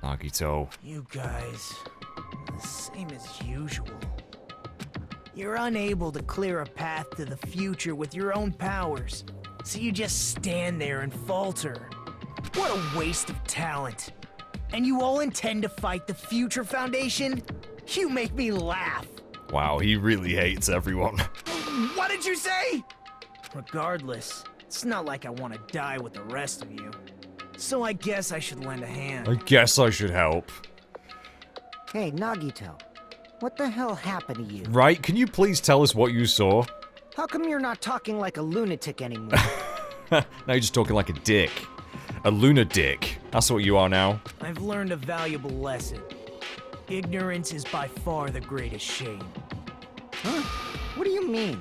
Nagito. You guys, the same as usual. You're unable to clear a path to the future with your own powers, so you just stand there and falter. What a waste of talent. And you all intend to fight the Future Foundation? You make me laugh. Wow, he really hates everyone. What did you say? Regardless, it's not like I want to die with the rest of you. So I guess I should lend a hand. I guess I should help. Hey, Nagito, what the hell happened to you? Right, can you please tell us what you saw? How come you're not talking like a lunatic anymore? Now you're just talking like a dick. A lunatic. That's what you are now. I've learned a valuable lesson. Ignorance is by far the greatest shame. Huh? What do you mean?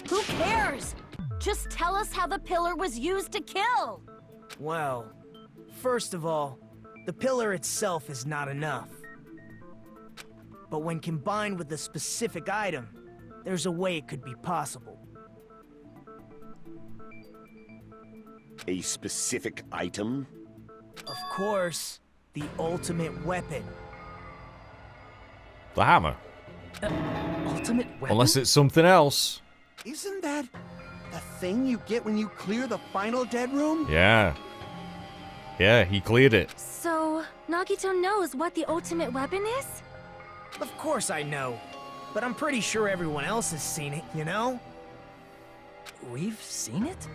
Who cares? Just tell us how the pillar was used to kill. Well, first of all, The pillar itself is not enough. But when combined with a specific item, there's a way it could be possible. A specific item? Of course, the ultimate weapon. The hammer. Ultimate weapon? Unless it's something else. Isn't that the thing you get when you clear the final dead room? Yeah. Yeah, he cleared it. So, Nagito knows what the ultimate weapon is? Of course I know, but I'm pretty sure everyone else has seen it, you know? We've seen it?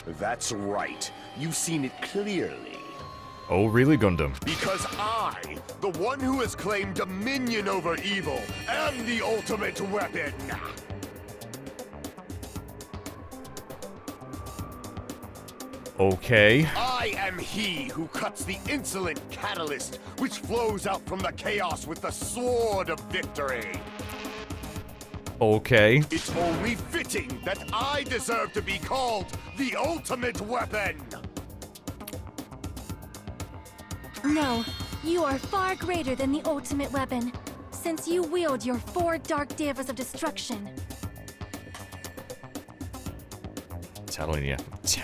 That's right. You've seen it clearly. Oh, really, Gundam? Because I, the one who has claimed dominion over evil, am the ultimate weapon. Okay. I am he who cuts the insolent catalyst which flows out from the chaos with the sword of victory. Okay. It's only fitting that I deserve to be called the ultimate weapon. No, you are far greater than the ultimate weapon, since you wield your 4 dark devas of destruction. Telling you. She's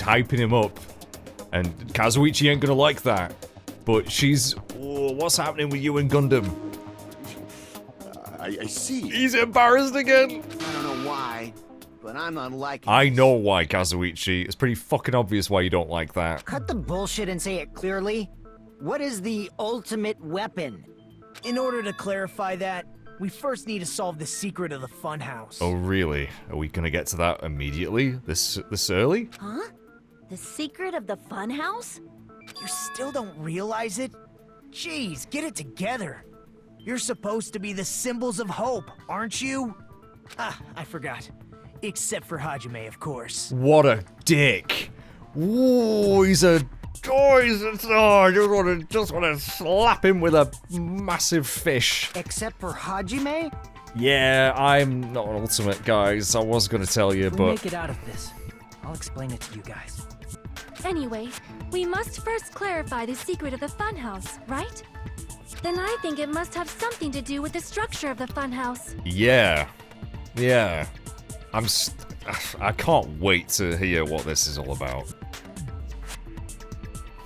hyping him up. And Kazuichi ain't gonna like that. But she's... Oh, what's happening with you and Gundam? I see. He's embarrassed again. I don't know why, but I'm not liking I this. know why, Kazuichi. It's pretty fucking obvious why you don't like that. Cut the bullshit and say it clearly. What is the ultimate weapon? In order to clarify that, we first need to solve the secret of the funhouse. Oh, really? Are we gonna get to that immediately? This early? Huh? The secret of the funhouse? You still don't realize it? Jeez, get it together. You're supposed to be the symbols of hope, aren't you? Ah, I forgot. Except for Hajime, of course. What a dick. Ooh, he's a... Oh, I just wanna slap him with a massive fish. Except for Hajime? Yeah, I'm not an ultimate, guys. I was gonna tell you, We'll but... make it out of this. I'll explain it to you guys. Anyway, we must first clarify the secret of the funhouse, right? Then I think it must have something to do with the structure of the funhouse. Yeah. I can't wait to hear what this is all about.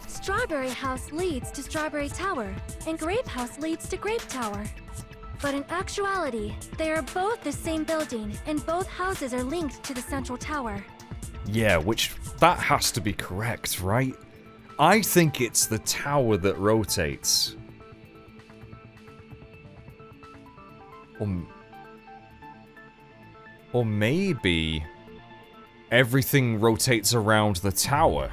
Strawberry House leads to Strawberry Tower, and Grape House leads to Grape Tower. But in actuality, they are both the same building, and both houses are linked to the central tower. Yeah, which... that has to be correct, right? I think it's the tower that rotates. Or maybe... everything rotates around the tower.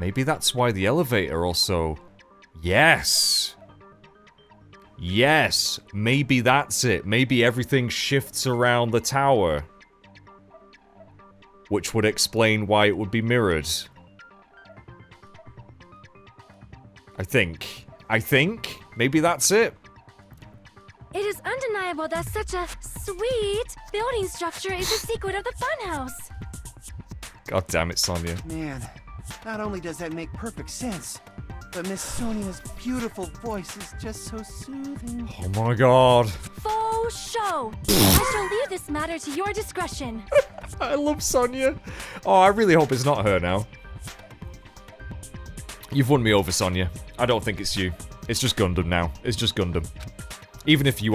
Maybe that's why the elevator also... Yes! Yes! Maybe that's it. Maybe everything shifts around the tower. Which would explain why it would be mirrored. I think. Maybe that's it. It is undeniable that such a sweet building structure is the secret of the funhouse. God damn it, Sonia. Man, not only does that make perfect sense, but Miss Sonia's beautiful voice is just so soothing. Oh my god. Faux show. I shall leave this matter to your discretion. I love Sonia. Oh, I really hope it's not her now. You've won me over, Sonia. I don't think it's you. It's just Gundam now. It's just Gundam. Even if you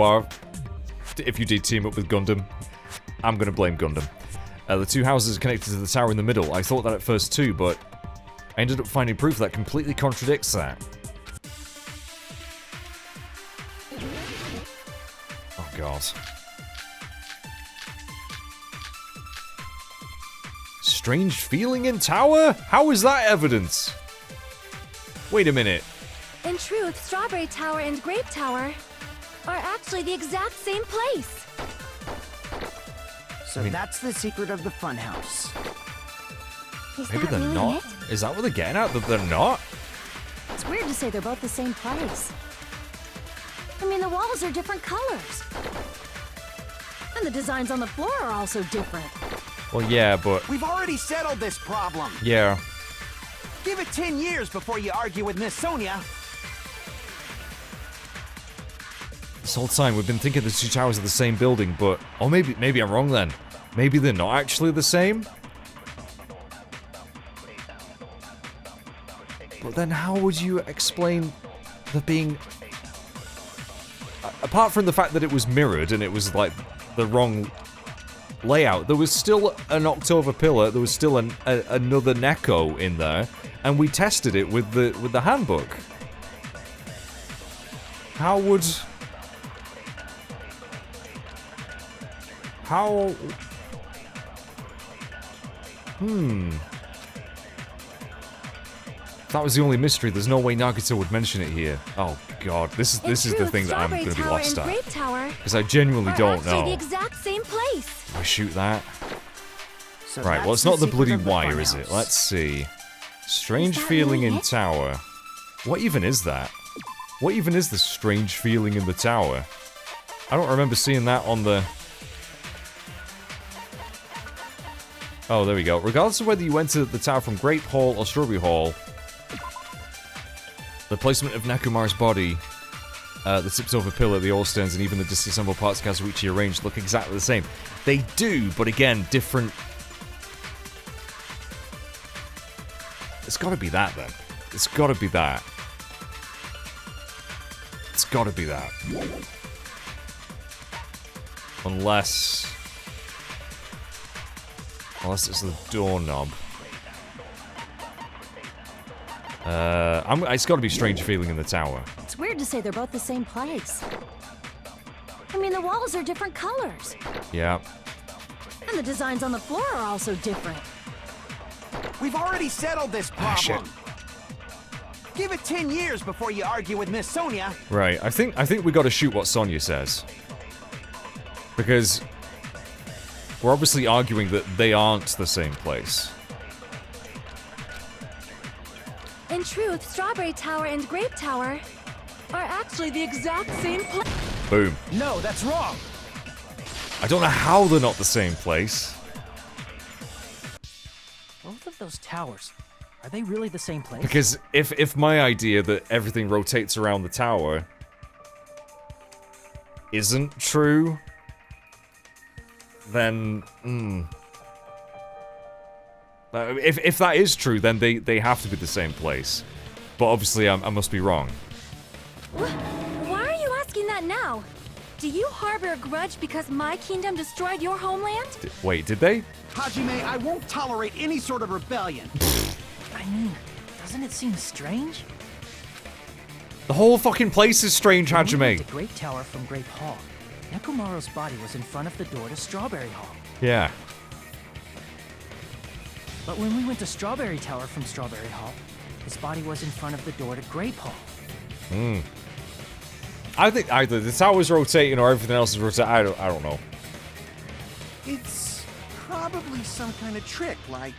did team up with Gundam, I'm gonna blame Gundam. The two houses are connected to the tower in the middle. I thought that at first too, but I ended up finding proof that completely contradicts that. Oh god. Strange feeling in tower? How is that evidence? Wait a minute. In truth, Strawberry Tower and Grape Tower are actually the exact same place. So that's the secret of the funhouse. Is Maybe that they're really not? it? Is that what they're getting at? That they're not? It's weird to say they're both the same place. I mean, the walls are different colors. And the designs on the floor are also different. Well, yeah, but... We've already settled this problem. Yeah. Give it 10 years before you argue with Miss Sonia. This whole time we've been thinking the two towers are the same building, but... Or maybe I'm wrong then. Maybe they're not actually the same? But then how would you explain there being... Apart from the fact that it was mirrored and it was, like, the wrong layout, there was still an October pillar, there was still another Neko in there, and we tested it with the handbook. How would... How... If that was the only mystery, there's no way Nagito would mention it here. Oh god, this is the thing that I'm going to be lost at. Because I genuinely don't know. The exact same place. I shoot that. So Right, well it's not the bloody wire, is it? Let's see. Strange feeling in tower. What even is that? What even is the strange feeling in the tower? I don't remember seeing that on the... Oh, there we go. Regardless of whether you went to the tower from Grape Hall or Strawberry Hall, the placement of Nekomaru's body, the tipped over pillar, the oil stones, and even the disassembled parts Kazuichi arranged look exactly the same. They do, but again, different... It's gotta be that, then. It's gotta be that. It's gotta be that. Unless it's the doorknob. It's gotta be strange feeling in the tower. It's weird to say they're both the same place. I mean, the walls are different colors. Yeah. And the designs on the floor are also different. We've already settled this problem. Shit. Give it 10 years before you argue with Miss Sonia. Right, I think we gotta shoot what Sonia says. Because we're obviously arguing that they aren't the same place. In truth, Strawberry Tower and Grape Tower are actually the exact same place. Boom. No, that's wrong. I don't know how they're not the same place. Both of those towers, are they really the same place? Because if my idea that everything rotates around the tower isn't true, then if that is true, then they have to be the same place. But obviously, I must be wrong. Why are you asking that now? Do you harbor a grudge because my kingdom destroyed your homeland? Wait, did they? Hajime, I won't tolerate any sort of rebellion. I mean, doesn't it seem strange? The whole fucking place is strange, When we went Hajime. to Grape Tower from Grape Hall, Nekomaru's body was in front of the door to Strawberry Hall. Yeah. But when we went to Strawberry Tower from Strawberry Hall, his body was in front of the door to Grape Hall. I think either the tower's rotating or everything else is rotating. I don't know. It's probably some kind of trick, like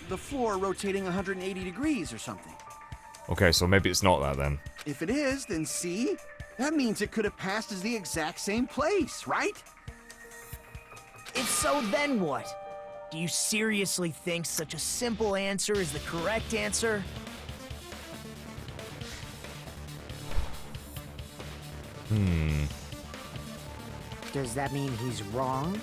the floor rotating 180 degrees or something. Okay, so maybe it's not that then. If it is, then see? That means it could have passed as the exact same place, right? If so, then what? Do you seriously think such a simple answer is the correct answer? Does that mean he's wrong?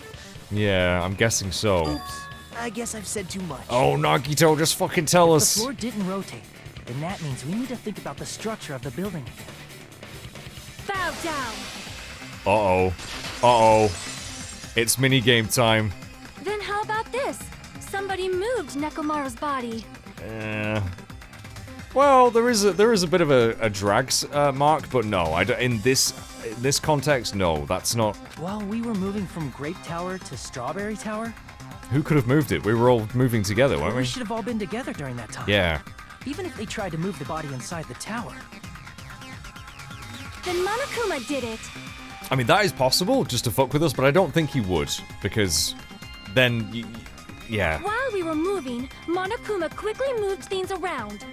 Yeah, I'm guessing so. Oops. I guess I've said too much. Oh, Nagito, just fucking tell If us. the floor didn't rotate, then that means we need to think about the structure of the building again. Bow down. Uh-oh. Uh-oh. It's minigame time. Then how about this? Somebody moved Nekomaru's body. Well, there is a bit of a drag mark, but no, in this context, no, that's not. While we were moving from Grape Tower to Strawberry Tower, Who could have moved it? We were all moving together, weren't we we? should have all been together during that time. Yeah. Even if they tried to move the body inside the tower. Then Monokuma did it. I mean, that is possible, just to fuck with us, but I don't think he would, because then, yeah. While we were moving, Monokuma quickly moved things around.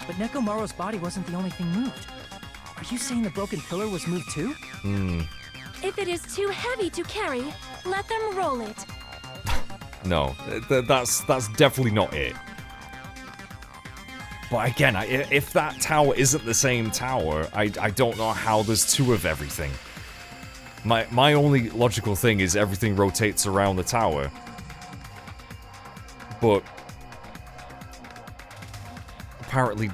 But Nekomaru's body wasn't the only thing moved. Are you saying the broken pillar was moved too? If it is too heavy to carry, let them roll it. No, that's definitely not it. But again, if that tower isn't the same tower, I don't know how there's two of everything. My only logical thing is everything rotates around the tower. But apparently,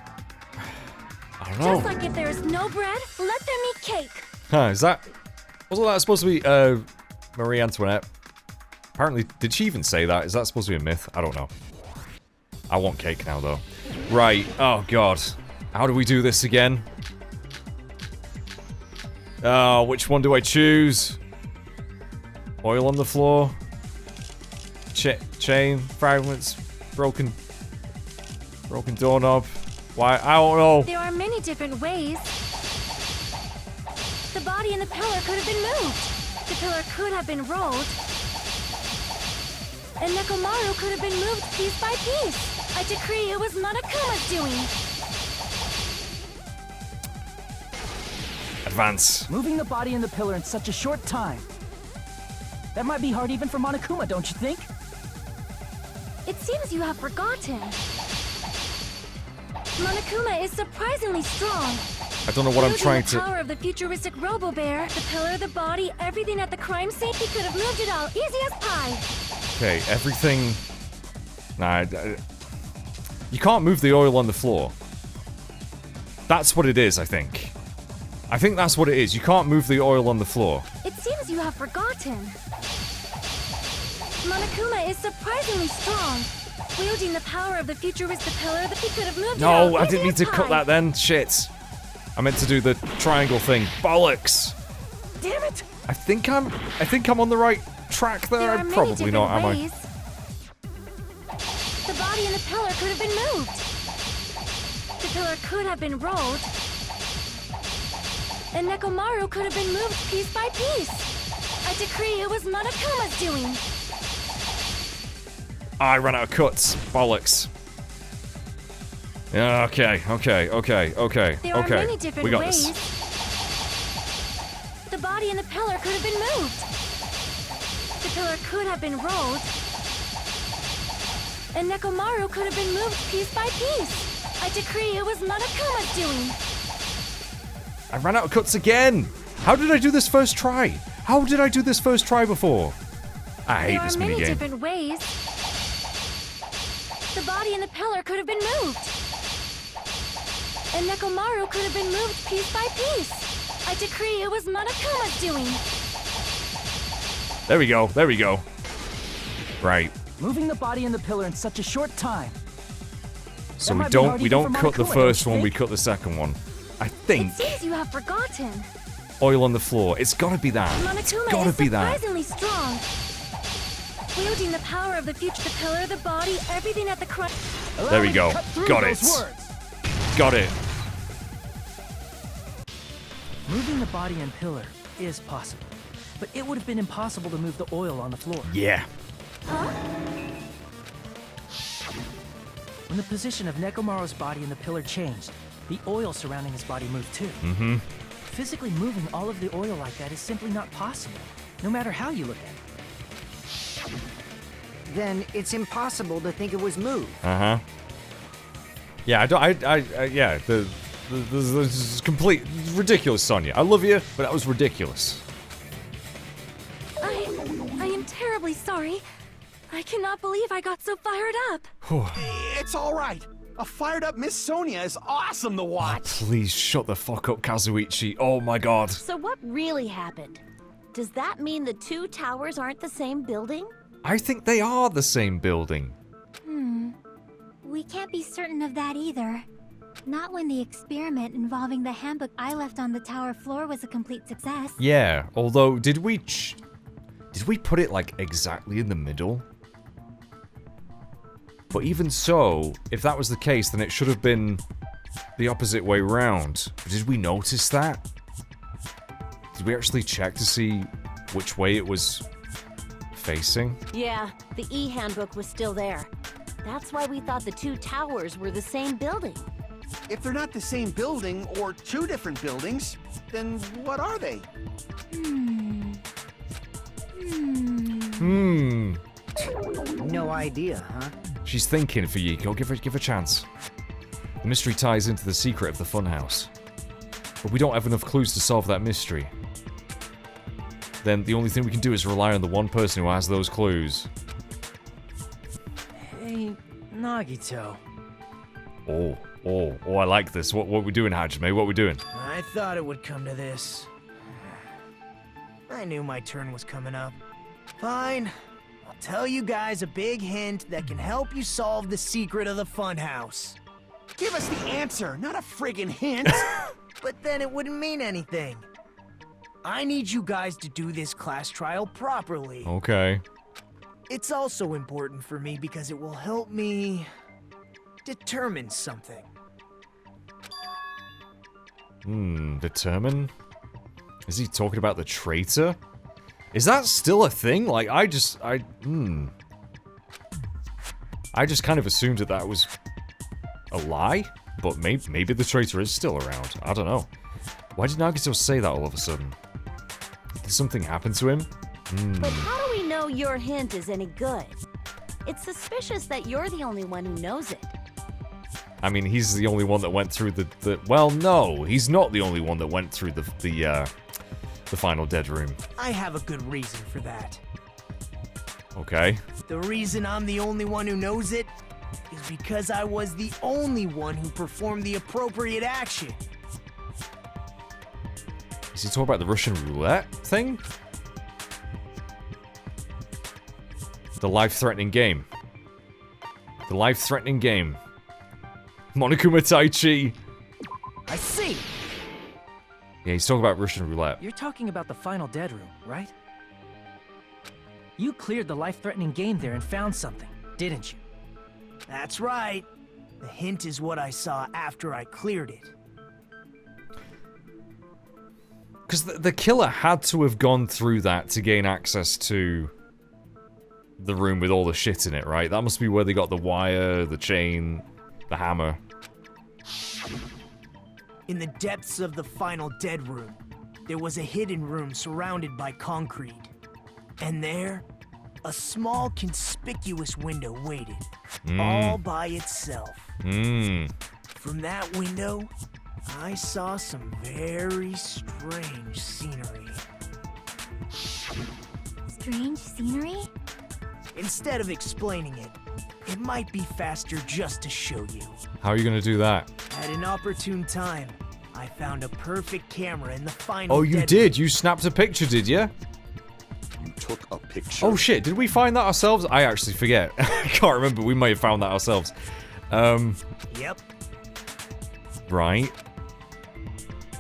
I don't know. Just like if there's no bread, let them eat cake. Huh, wasn't that supposed to be Marie Antoinette? Apparently, did she even say that? Is that supposed to be a myth? I don't know. I want cake now, though. Right, oh god. How do we do this again? Oh, which one do I choose? Oil on the floor? Chain, fragments, broken doorknob. Why? I don't know. There are many different ways. The body in the pillar could have been moved. The pillar could have been rolled. And Nekomaru could have been moved piece by piece. I decree it was Monokuma's doing. Advance. Moving the body and the pillar in such a short time. That might be hard even for Monokuma, don't you think? It seems you have forgotten. Monokuma is surprisingly strong. I don't know what I'm Wielding trying the to... power of the futuristic Robo Bear, the pillar, the body, everything at the crime scene, he could have moved it all, easy as pie. Okay, everything... Nah, you can't move the oil on the floor. That's what it is, I think. I think that's what it is. You can't move the oil on the floor. It seems you have forgotten. Monokuma is surprisingly strong. Wielding the power of the futuristic pillar, that he could have moved it all, No, I easy didn't mean as to cut pie. that then. Shit. I meant to do the triangle thing. Bollocks. Damn it! I think I'm on the right track there. There are I'm many probably not, am different I? ways. The body and the pillar could have been moved. The pillar could have been rolled. And Nekomaru could have been moved piece by piece. I decree it was Monokuma's doing. I ran out of cuts. Bollocks. Yeah, okay. There are many different We got ways. this. The body and the pillar could have been moved. The pillar could have been rolled. And Nekomaru could have been moved piece by piece. I decree it was Monokuma's doing. I ran out of cuts again. How did I do this first try? How did I do this first try before? I hate this There are many minigame. different ways. The body and the pillar could have been moved. And Nekomaru could have been moved piece by piece. I decree it was Monokuma's doing. There we go. Right. Moving the body and the pillar in such a short time. So That we might be hard don't even for cut the Monokuma, first don't you one, we think? cut the second one. I It think seems you have forgotten. oil on the floor. It's gotta be that. It's Monokuma gotta is be that. surprisingly strong. Wielding the power of the future, the pillar, the body, everything at the crunch. There we go. Got it. Got it. Moving the body and pillar is possible, but it would have been impossible to move the oil on the floor. Yeah. When the position of Nekomaru's body and the pillar changed, the oil surrounding his body moved too. Mm-hmm. Physically moving all of the oil like that is simply not possible, no matter how you look at it. Then it's impossible to think it was moved. Uh-huh. Yeah, yeah, this is complete ridiculous, Sonya. I love you, but that was ridiculous. I am terribly sorry. I cannot believe I got so fired up. It's all right. A fired up Miss Sonia is awesome to watch. Please shut the fuck up, Kazuichi. Oh my god. So what really happened? Does that mean the two towers aren't the same building? I think they are the same building. We can't be certain of that either. Not when the experiment involving the handbook I left on the tower floor was a complete success. Yeah, although, did we put it, like, exactly in the middle? But even so, if that was the case, then it should have been the opposite way round. Did we notice that? Did we actually check to see which way it was facing? Yeah, the E-handbook was still there. That's why we thought the two towers were the same building. If they're not the same building or two different buildings, then what are they? idea, huh? She's thinking for Yiko. Give her a chance. The mystery ties into the secret of the funhouse. But we don't have enough clues to solve that mystery. Then the only thing we can do is rely on the one person who has those clues. Hey, Nagito. Oh, I like this. What we doing, Hajime? What we doing? I thought it would come to this. I knew my turn was coming up. Fine. I'll tell you guys a big hint that can help you solve the secret of the funhouse. Give us the answer, not a friggin' hint. But then it wouldn't mean anything. I need you guys to do this class trial properly. Okay. It's also important for me because it will help me determine something. Determine? Is he talking about the traitor? Is that still a thing? Like, I just kind of assumed that was a lie, but maybe the traitor is still around. I don't know. Why did Nagito say that all of a sudden? Did something happen to him? But how do we know your hint is any good? It's suspicious that you're the only one who knows it. I mean, he's the only one that went through the well, no, he's not the only one that went through the final dead room. I have a good reason for that. Okay. The reason I'm the only one who knows it is because I was the only one who performed the appropriate action. Is he talking about the Russian roulette thing? The life-threatening game. The life-threatening game. Monokuma Taichi. I see. Yeah, he's talking about Russian roulette. You're talking about the final dead room, right? You cleared the life-threatening game there and found something, didn't you? That's right. The hint is what I saw after I cleared it. Because the killer had to have gone through that to gain access to the room with all the shit in it, right? That must be where they got the wire, the chain, the hammer. In the depths of the final dead room, there was a hidden room surrounded by concrete. And there, a small conspicuous window waited, all by itself. From that window, I saw some very strange scenery. Strange scenery? Instead of explaining it, it might be faster just to show you. How are you gonna do that? At an opportune time, I found a perfect camera in the final Oh, you dead did? You snapped a picture, did you? You took a picture. Oh shit, did we find that ourselves? I actually forget. I can't remember. We may have found that ourselves. Yep. Right.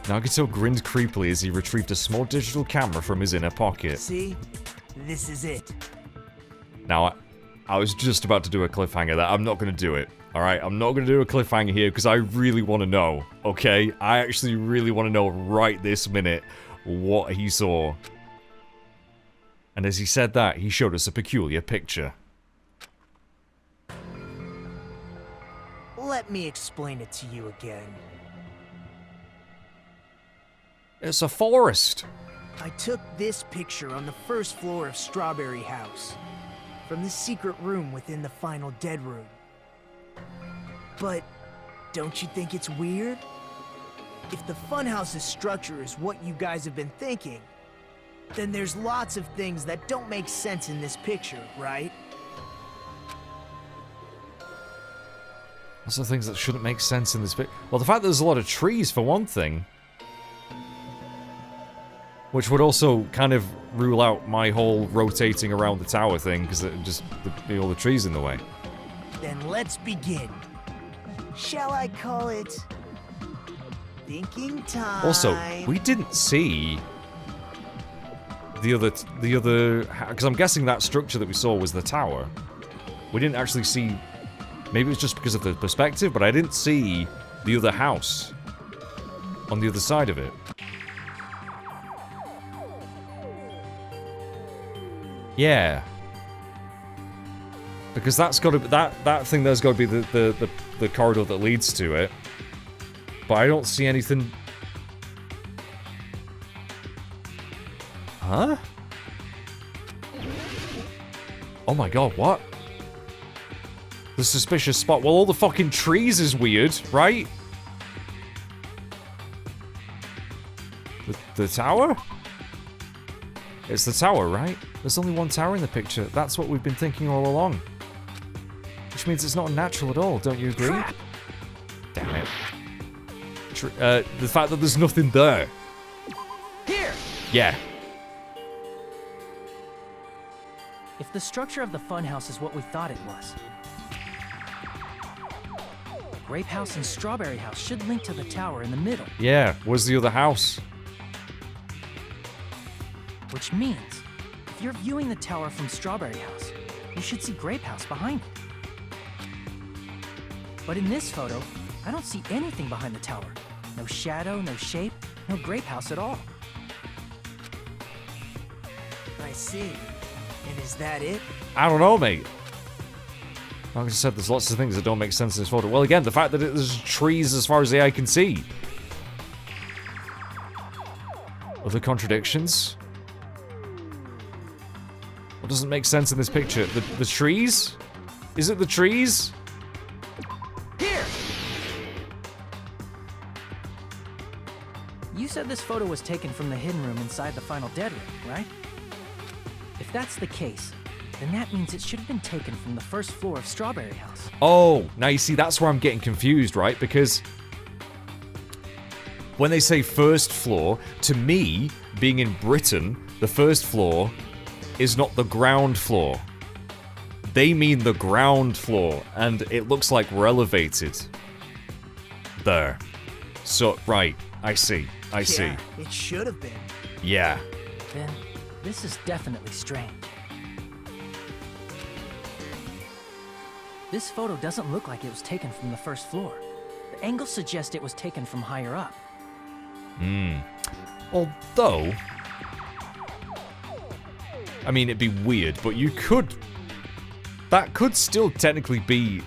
Nagito grinned creepily as he retrieved a small digital camera from his inner pocket. See? This is it. Now, I was just about to do a cliffhanger there. I'm not going to do it. Alright, I'm not going to do a cliffhanger here because I really want to know. Okay? I actually really want to know right this minute what he saw. And as he said that, he showed us a peculiar picture. Let me explain it to you again. It's a forest. I took this picture on the first floor of Strawberry House, from the secret room within the final dead room. But don't you think it's weird? If the funhouse's structure is what you guys have been thinking, then there's lots of things that don't make sense in this picture, right? Lots of things that shouldn't make sense in this picture. Well, the fact that there's a lot of trees, for one thing. Which would also kind of rule out my whole rotating around the tower thing, because it just all the trees in the way. Then let's begin. Shall I call it thinking time? Also, we didn't see the other, because I'm guessing that structure that we saw was the tower. We didn't actually see. Maybe it's just because of the perspective, but I didn't see the other house on the other side of it. Yeah. Because that's got to be, that thing there's got to be the corridor that leads to it. But I don't see anything. Huh? Oh my god, what? The suspicious spot. Well, all the fucking trees is weird, right? The tower? It's the tower, right? There's only one tower in the picture. That's what we've been thinking all along. Which means it's not natural at all, don't you agree? Crap. Damn it. The fact that there's nothing there. Here! Yeah. If the structure of the funhouse is what we thought it was, Grape House and Strawberry House should link to the tower in the middle. Yeah, where's the other house? Which means, if you're viewing the tower from Strawberry House, you should see Grape House behind it. But in this photo, I don't see anything behind the tower. No shadow, no shape, no Grape House at all. I see. And is that it? I don't know, mate. Like I said, there's lots of things that don't make sense in this photo. Well, again, the fact that there's trees as far as the eye can see. Other contradictions? What doesn't make sense in this picture? The trees? Is it the trees? Here! You said this photo was taken from the hidden room inside the final dead room, right? If that's the case, then that means it should have been taken from the first floor of Strawberry House. Oh, now you see, that's where I'm getting confused, right? Because when they say first floor, to me, being in Britain, the first floor is not the ground floor. They mean the ground floor, and it looks like we're elevated. There. So, right, I see, I see. Yeah, it should have been. Yeah. Then, this is definitely strange. This photo doesn't look like it was taken from the first floor. The angles suggest it was taken from higher up. Although, I mean, it'd be weird, but you could... That could still technically be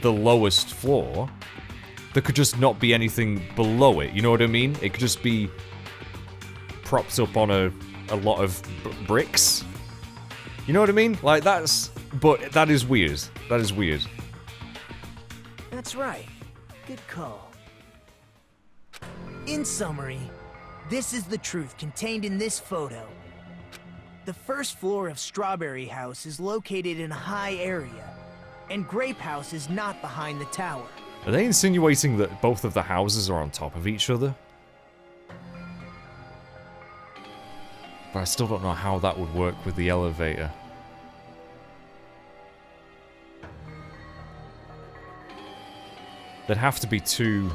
the lowest floor. There could just not be anything below it, you know what I mean? It could just be propped up on a lot of bricks. You know what I mean? Like, that's... But that is weird. That is weird. That's right. Good call. In summary, this is the truth contained in this photo. The first floor of Strawberry House is located in a high area, and Grape House is not behind the tower. Are they insinuating that both of the houses are on top of each other? But I still don't know how that would work with the elevator. There'd have to be two...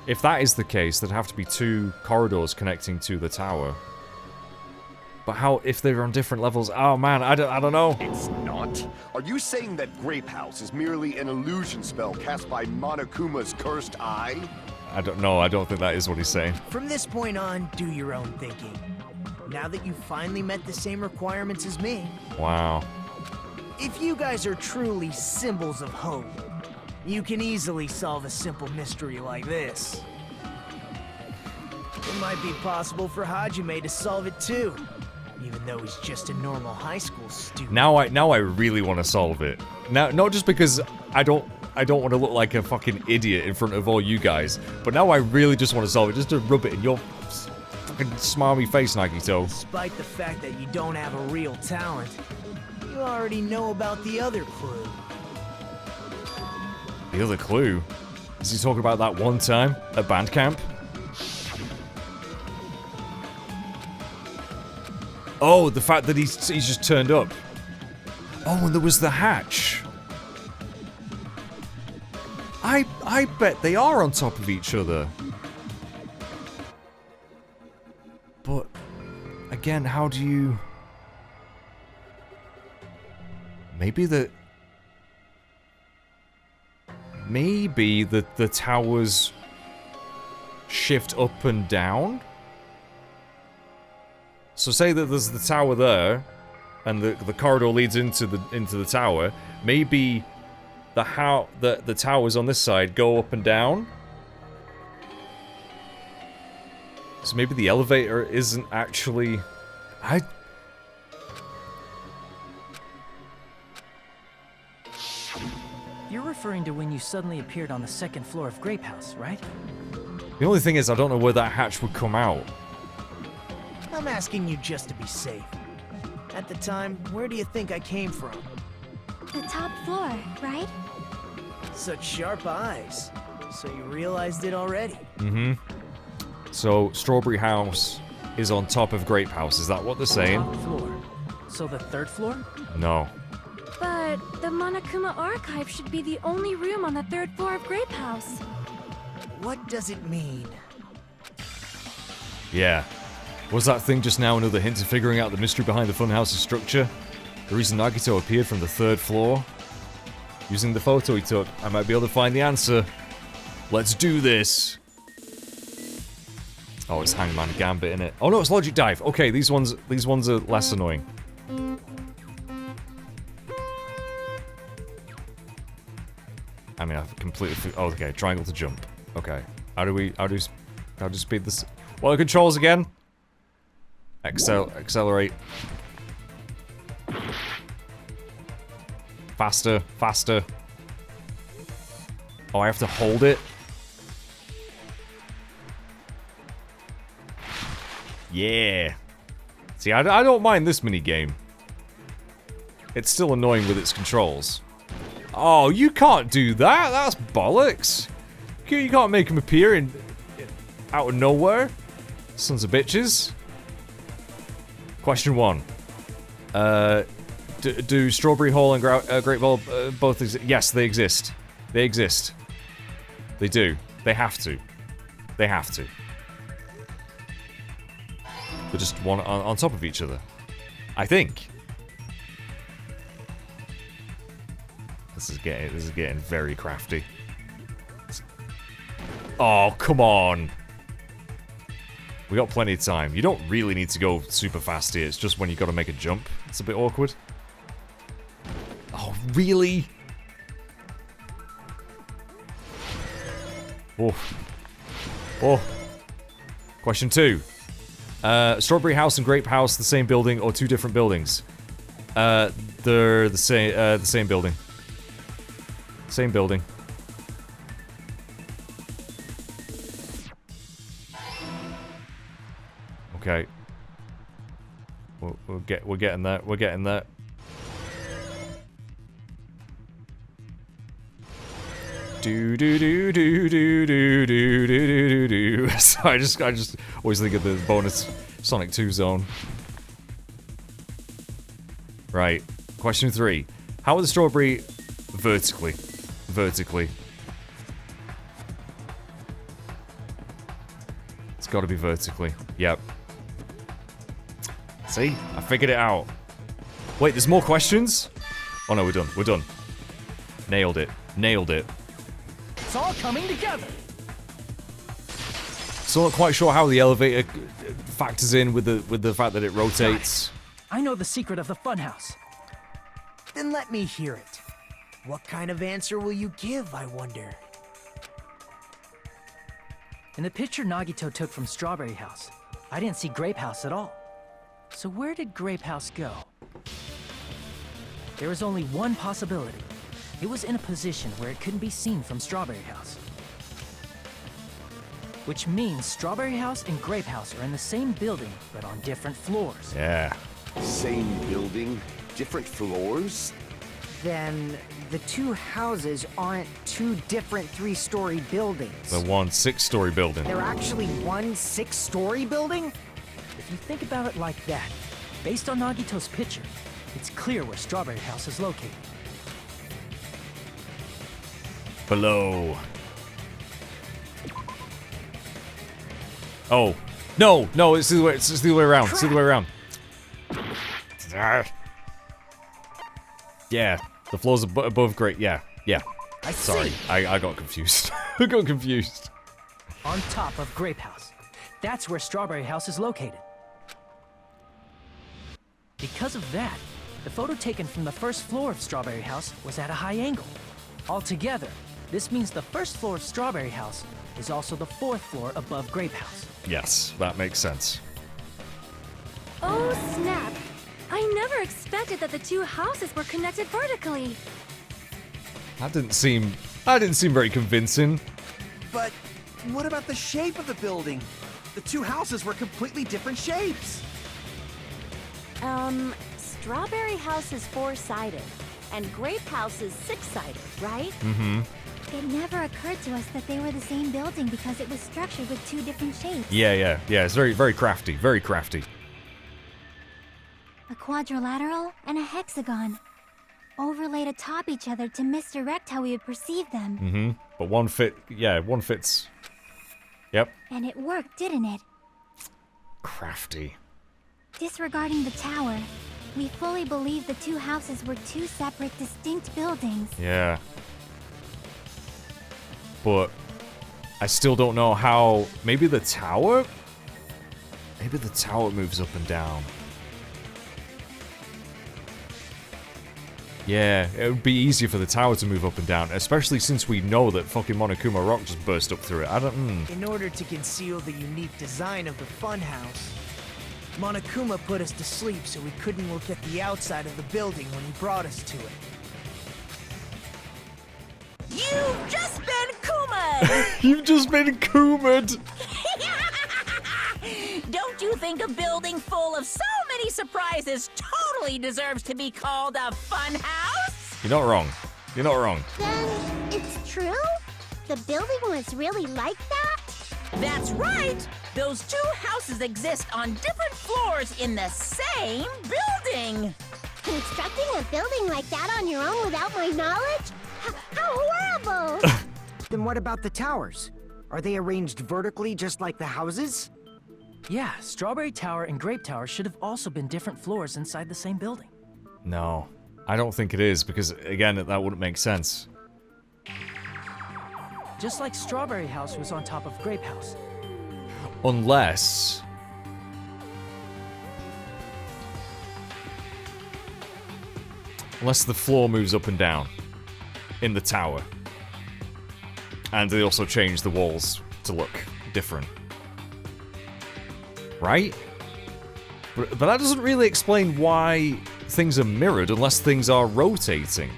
If that is the case, there'd have to be two corridors connecting to the tower. But how, if they're on different levels? Oh man, I don't know. It's not. Are you saying that Grape House is merely an illusion spell cast by Monokuma's cursed eye? I don't know, I don't think that is what he's saying. From this point on, do your own thinking. Now that you've finally met the same requirements as me, Wow. if you guys are truly symbols of hope, you can easily solve a simple mystery like this. It might be possible for Hajime to solve it too, even though he's just a normal high school student. Now I really want to solve it. Now, not just because I don't want to look like a fucking idiot in front of all you guys, but now I really just want to solve it, just to rub it in your fucking smarmy face, Nagito. Despite the fact that you don't have a real talent, you already know about the other clue. The other clue? Is he talking about that one time at band camp? Oh, the fact that he's just turned up. Oh, and there was the hatch. I bet they are on top of each other. But again, how do you... Maybe the towers shift up and down? So say that there's the tower there, and the corridor leads into the tower. Maybe the towers on this side go up and down. So maybe the elevator isn't actually... You're referring to when you suddenly appeared on the second floor of Grape House, right? The only thing is, I don't know where that hatch would come out. I'm asking you just to be safe. At the time, where do you think I came from? The top floor, right? Such sharp eyes. So you realized it already? Mm-hmm. So, Strawberry House is on top of Grape House. Is that what they're saying? Top floor. So the third floor? No. But the Monokuma Archive should be the only room on the third floor of Grape House. What does it mean? Yeah. Was that thing just now another hint to figuring out the mystery behind the Funhouse's structure? The reason Nagito appeared from the third floor? Using the photo he took, I might be able to find the answer. Let's do this! Oh, it's Hangman Gambit, innit? Oh no, it's Logic Dive! Okay, these ones are less annoying. I mean, I've completely... Oh, okay, triangle to jump. Okay. How do speed this? What are the controls again? Accelerate. Faster, faster. Oh, I have to hold it? Yeah. See, I don't mind this minigame. It's still annoying with its controls. Oh, you can't do that! That's bollocks! You can't make him appear out of nowhere. Sons of bitches. Question 1. Do Strawberry Hall and Great Ball both exist? Yes, they exist. They exist. They do. They have to. They have to. They're just one on top of each other. I think. This is getting very crafty. Oh, come on. We got plenty of time. You don't really need to go super fast here. It's just when you got to make a jump. It's a bit awkward. Oh, really? Oh. Oh. Question 2. Strawberry House and Grape House, the same building or two different buildings? They're the same building. Same building. Okay. We're getting there. We're getting there. Do do do do do do do do do do. So I just always think of the bonus Sonic 2 zone. Right. Question 3. How are the strawberry vertically? Vertically. It's got to be vertically. Yep. See? I figured it out. Wait, there's more questions? Oh no, we're done. We're done. Nailed it. Nailed it. It's all coming together. Still not quite sure how the elevator factors in with the fact that it rotates. I know the secret of the funhouse. Then let me hear it. What kind of answer will you give, I wonder? In the picture Nagito took from Strawberry House, I didn't see Grape House at all. So where did Grape House go? There was only one possibility. It was in a position where it couldn't be seen from Strawberry House. Which means Strawberry House and Grape House are in the same building, but on different floors. Yeah. Same building, different floors? Then the two houses aren't two different 3-story buildings. The one 6-story building. They're actually one 6-story building? If you think about it like that, based on Nagito's picture, it's clear where Strawberry House is located. Below. Oh. No, no, it's the other way, it's the other way around. It's the other way around. Yeah, the floor's above Great. Yeah, yeah. Sorry, I got confused. I got confused. On top of Grape House. That's where Strawberry House is located. Because of that, the photo taken from the first floor of Strawberry House was at a high angle. Altogether, this means the first floor of Strawberry House is also the 4th floor above Grape House. Yes, that makes sense. Oh, snap! I never expected that the two houses were connected vertically. That didn't seem very convincing. But what about the shape of the building? The two houses were completely different shapes. Strawberry House is 4-sided, and Grape House is 6-sided, right? Mm-hmm. It never occurred to us that they were the same building because it was structured with two different shapes. Yeah. It's very, very crafty. Very crafty. A quadrilateral and a hexagon, overlaid atop each other to misdirect how we would perceive them. Mm-hmm. But one fits. Yep. And it worked, didn't it? Crafty. Disregarding the tower, we fully believe the two houses were two separate, distinct buildings. Yeah. But I still don't know how. Maybe the tower? Maybe the tower moves up and down. Yeah, it would be easier for the tower to move up and down, especially since we know that fucking Monokuma Rock just burst up through it. I don't. In order to conceal the unique design of the funhouse, Monokuma put us to sleep so we couldn't look at the outside of the building when he brought us to it. You've just been Kuma'd! You've just been Kuma'd! Don't you think a building full of so many surprises totally deserves to be called a fun house? You're not wrong. You're not wrong. Then it's true? The building was really like that? That's right! Those two houses exist on different floors in the same building! Constructing a building like that on your own without my knowledge? How horrible! Then what about the towers? Are they arranged vertically just like the houses? Yeah, Strawberry Tower and Grape Tower should have also been different floors inside the same building. No, I don't think it is, because, again, that wouldn't make sense. Just like Strawberry House was on top of Grape House. Unless the floor moves up and down in the tower. And they also change the walls to look different. Right? But that doesn't really explain why things are mirrored unless things are rotating.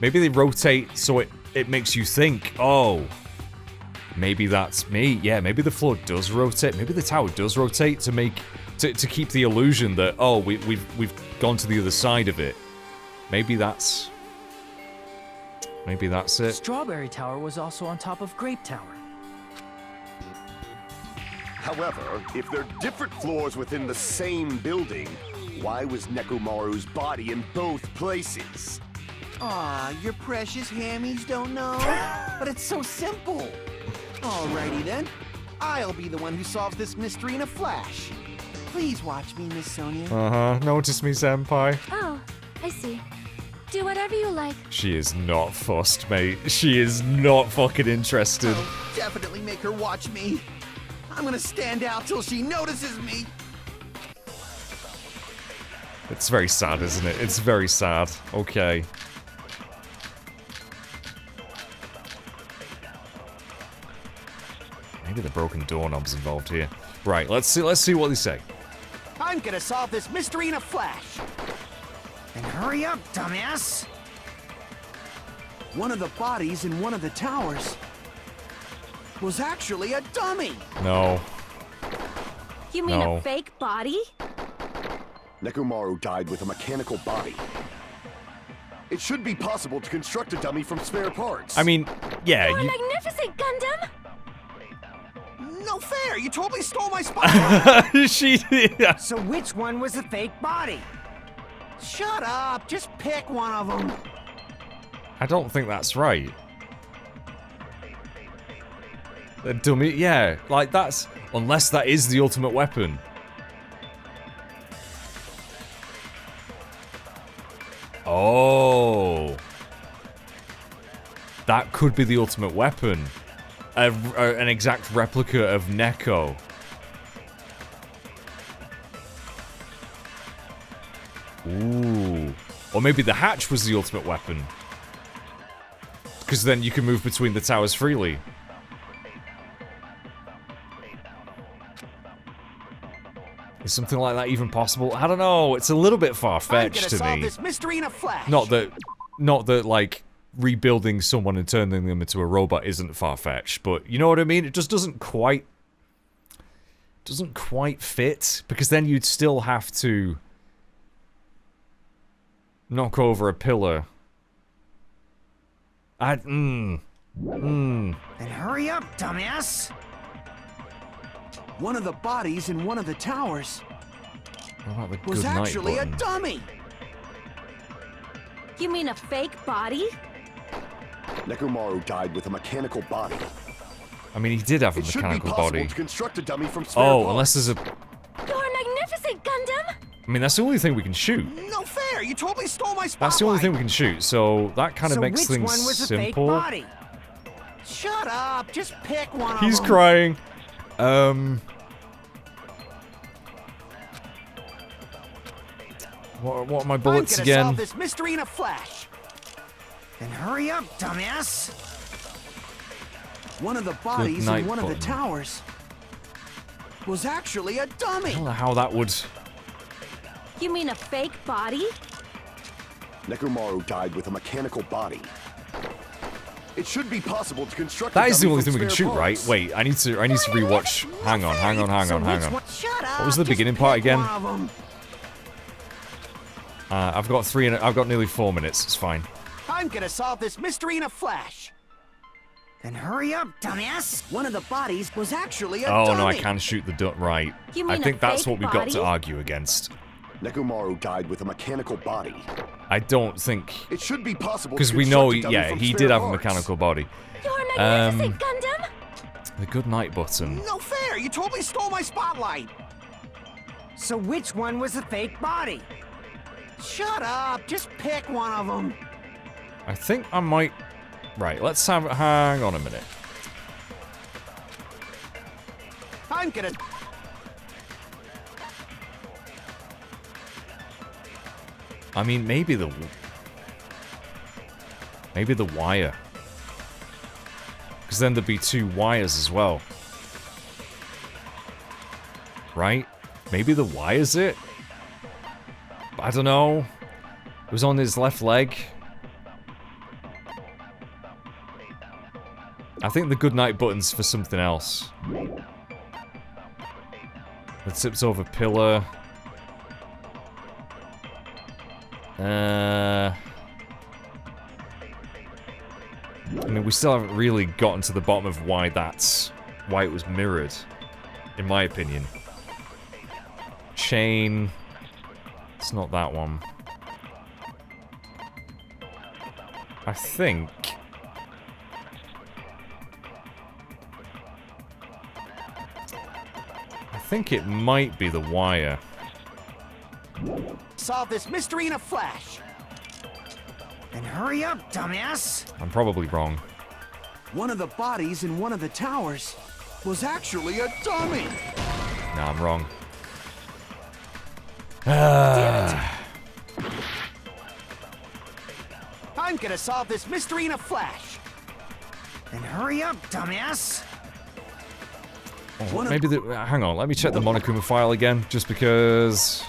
Maybe they rotate so it makes you think, oh, maybe that's me. Yeah, maybe the floor does rotate. Maybe the tower does rotate to keep the illusion that, oh, we've gone to the other side of it. Maybe that's it. Strawberry Tower was also on top of Grape Tower. However, if they're different floors within the same building, why was Nekomaru's body in both places? Aw, your precious hammies don't know? But it's so simple. Alrighty then. I'll be the one who solves this mystery in a flash. Please watch me, Miss Sonia. Uh-huh. Notice me, senpai. Oh, I see. Do whatever you like. She is not fussed, mate. She is not fucking interested. I'll definitely make her watch me. I'm gonna stand out till she notices me. It's very sad, isn't it? It's very sad. Okay. Maybe the broken doorknob's involved here. Right, let's see what they say. I'm gonna solve this mystery in a flash. Then hurry up, dumbass! One of the bodies in one of the towers was actually a dummy. No. You mean No. a fake body? Nekomaru died with a mechanical body. It should be possible to construct a dummy from spare parts. I mean, yeah, You're you... magnificent, Gundam! No fair! You totally stole my spotlight! Yeah. So which one was the fake body? Shut up! Just pick one of them. I don't think that's right. The dummy, yeah, like that's... Unless that is the ultimate weapon. Oh. That could be the ultimate weapon. An exact replica of Neko. Ooh. Or maybe the hatch was the ultimate weapon. Because then you can move between the towers freely. Is something like that even possible? I don't know. It's a little bit far-fetched to solve me. this mystery in a flash. Not that like rebuilding someone and turning them into a robot isn't far-fetched, but you know what I mean? It just doesn't quite fit, because then you'd still have to knock over a pillar. Then hurry up, dumbass! One of the bodies in one of the towers What about the was good night actually a button? dummy. You mean a fake body? Nekomaru died with a mechanical body. I mean, he did have a It should be mechanical possible body. to construct a dummy from spare Oh, parts. unless there's a... You're magnificent, Gundam! I mean, that's the only thing we can shoot. No fair! You totally stole my spotlight. That's the only thing we can shoot, so that kind of So makes which things one was a fake simple. body? Shut up! Just pick one He's of them. crying. What are my bullets I'm gonna again? solve this mystery in a flash. Then hurry up, dumbass! One of the bodies in night one of the button. towers was actually a dummy. I don't know how that would... You mean a fake body? Nekomaru died with a mechanical body. It should be possible to construct. That a is the dummy only from thing we can spare shoot, right? parts. Wait, I need to rewatch. Hang on. Shut up! What was the just beginning part pick again? one of 'em. I've got nearly 4 minutes. It's fine. I'm gonna solve this mystery in a flash. Then hurry up, dumbass! One of the bodies was actually a Oh dummy. no, I can shoot the duck. Right. You I mean a think that's fake what we've got to body? argue against. Nekomaru died with a mechanical body. I don't think, It should be possible because to we know, construct a dummy yeah, from he spare did have a parts. mechanical body. You're magnificent, Gundam! The good night button. No fair! You totally stole my spotlight. So which one was a fake body? Shut up! Just pick one of them. I think I might. Right. Let's have. Hang on a minute. I'm gonna. I mean, maybe the wire. Because then there'd be 2 wires as well. Right? Maybe the wire's it? I don't know. It was on his left leg. I think the goodnight button's for something else. It tips over pillar. I mean, we still haven't really gotten to the bottom of why it was mirrored, in my opinion. Chain. It's not that one. I think it might be the wire. Solve this mystery in a flash. Then hurry up, dumbass! I'm probably wrong. One of the bodies in one of the towers was actually a dummy. No, I'm wrong. I'm gonna solve this mystery in a flash. Then hurry up, dumbass! Oh, maybe the... Hang on, let me check the Monokuma file again, just because...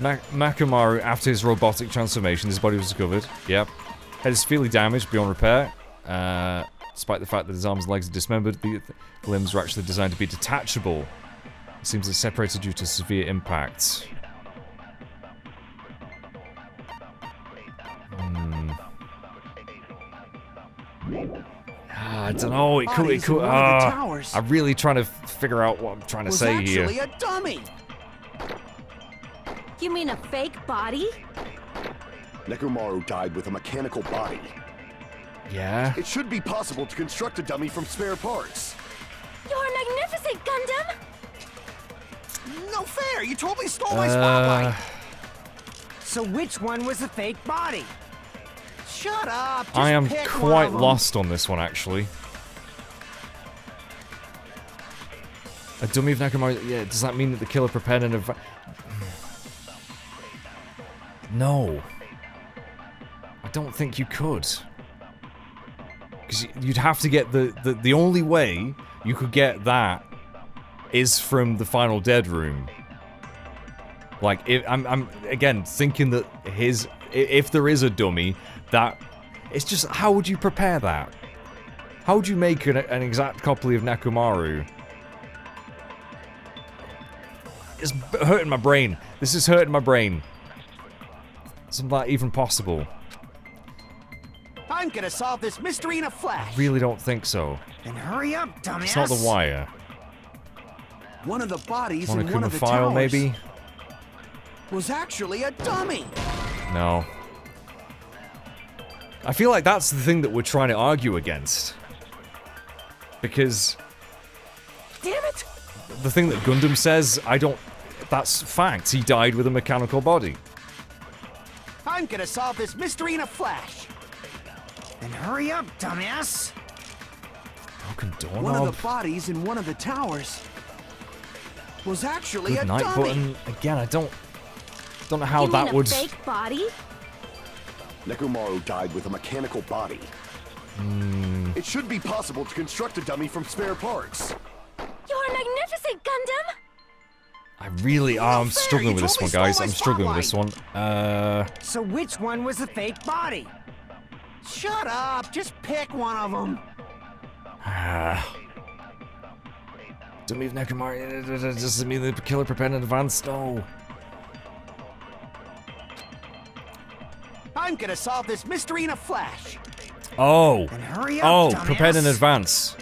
Makomaru, after his robotic transformation, his body was discovered. Yep. Head is severely damaged beyond repair. Despite the fact that his arms and legs are dismembered, the limbs were actually designed to be detachable. It seems they're separated due to severe impact. I don't know. It could. Bodies in one of the towers I'm really trying to figure out what I'm trying to was say actually here. a dummy. You mean a fake body? Nekomaru died with a mechanical body. Yeah. It should be possible to construct a dummy from spare parts. You're magnificent, Gundam! No fair! You totally stole my spotlight. So which one was a fake body? Shut up! Just I am pick one quite of 'em. lost on this one, actually. A dummy of Nekomaru. Yeah, does that mean that the killer prepared an No. I don't think you could. Because you'd have to get the only way you could get that is from the Final Dead room. Like, I'm again thinking that if there is a dummy, that it's just, how would you prepare that? How would you make an exact copy of Nekomaru? It's hurting my brain. This is hurting my brain. Isn't that even possible? I'm gonna solve this mystery in a flash. I really don't think so. Then hurry up, dumbass. It's not the wire. One of the bodies in one Monokuma of the file, towers maybe? was actually a dummy. No. I feel like that's the thing that we're trying to argue against. Because... Damn it! the thing that Gundam says, that's fact. He died with a mechanical body. I'm gonna solve this mystery in a flash. Then hurry up, dumbass. Broken doorknob. One of the bodies in one of the towers was actually Good a night dummy. button. Again, I don't know how You that mean would... a fake body? Nekomaru died with a mechanical body. It should be possible to construct a dummy from spare parts. You're magnificent, Gundam! I really I'm fair, struggling you with this one, totally guys. stole I'm my struggling with this one. So which one was the fake body? Shut up, just pick one of them. Dummy of Nekomaru. Does it mean the killer prepared in advance? No. I'm gonna solve this mystery in a flash. Oh. Then hurry up, Oh, dumbass. prepared in advance.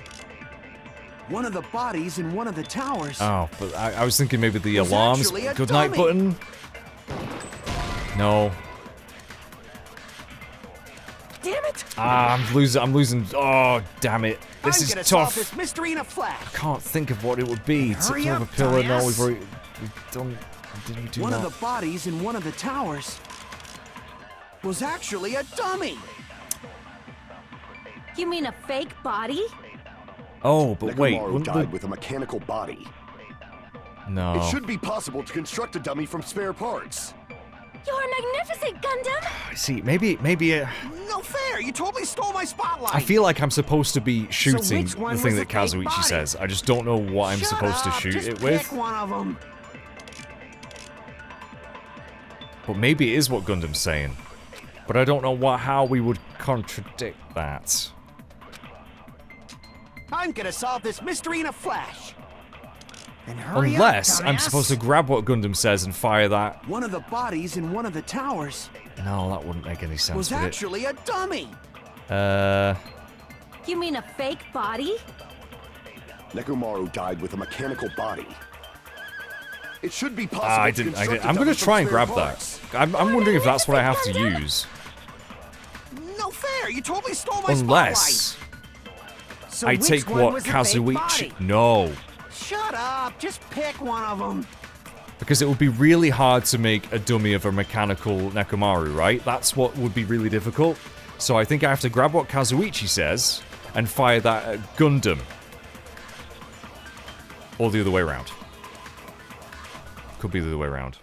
One of the bodies in one of the towers. Oh, but I was thinking maybe the was alarms. actually a Good night dummy. button. No. Damn it! I'm losing. Oh, damn it. This I'm is gonna tough. solve this mystery in a flash. I can't think of what it would be. It's Hurry sort of a up, pillar. No, dumbass. we've done. Did we do One that? of the bodies in one of the towers was actually a dummy. You mean a fake body? Oh, but wait. Nekomaru wouldn't died the... with a mechanical body. No. It should be possible to construct a dummy from spare parts. You're magnificent, Gundam! See, maybe. No fair, you totally stole my spotlight. I feel like I'm supposed to be shooting which one the thing was that the fake Kazuichi body? says. I just don't know what I'm Shut supposed to up, shoot just it with. pick one of them. But maybe it is what Gundam's saying. But I don't know how we would contradict that. I'm gonna solve this mystery in a flash. Then hurry Unless up, I'm dumbass. supposed to grab what Gundam says and fire that. One of the bodies in one of the towers No, that wouldn't make any sense, was would actually a dummy. it? You mean a fake body? Nekomaru died with a mechanical body. It should be possible I to didn't. construct a I'm dummy gonna from try and spare grab parts. that. I'm wondering if that's what I have to use. No fair, you totally stole my Unless So I which take one what was the fake Kazuichi. body? No. spotlight. Shut up, just pick one of them. Because it would be really hard to make a dummy of a mechanical Nekomaru, right? That's what would be really difficult. So I think I have to grab what Kazuichi says and fire that at Gundam. Or the other way around. Could be the other way around.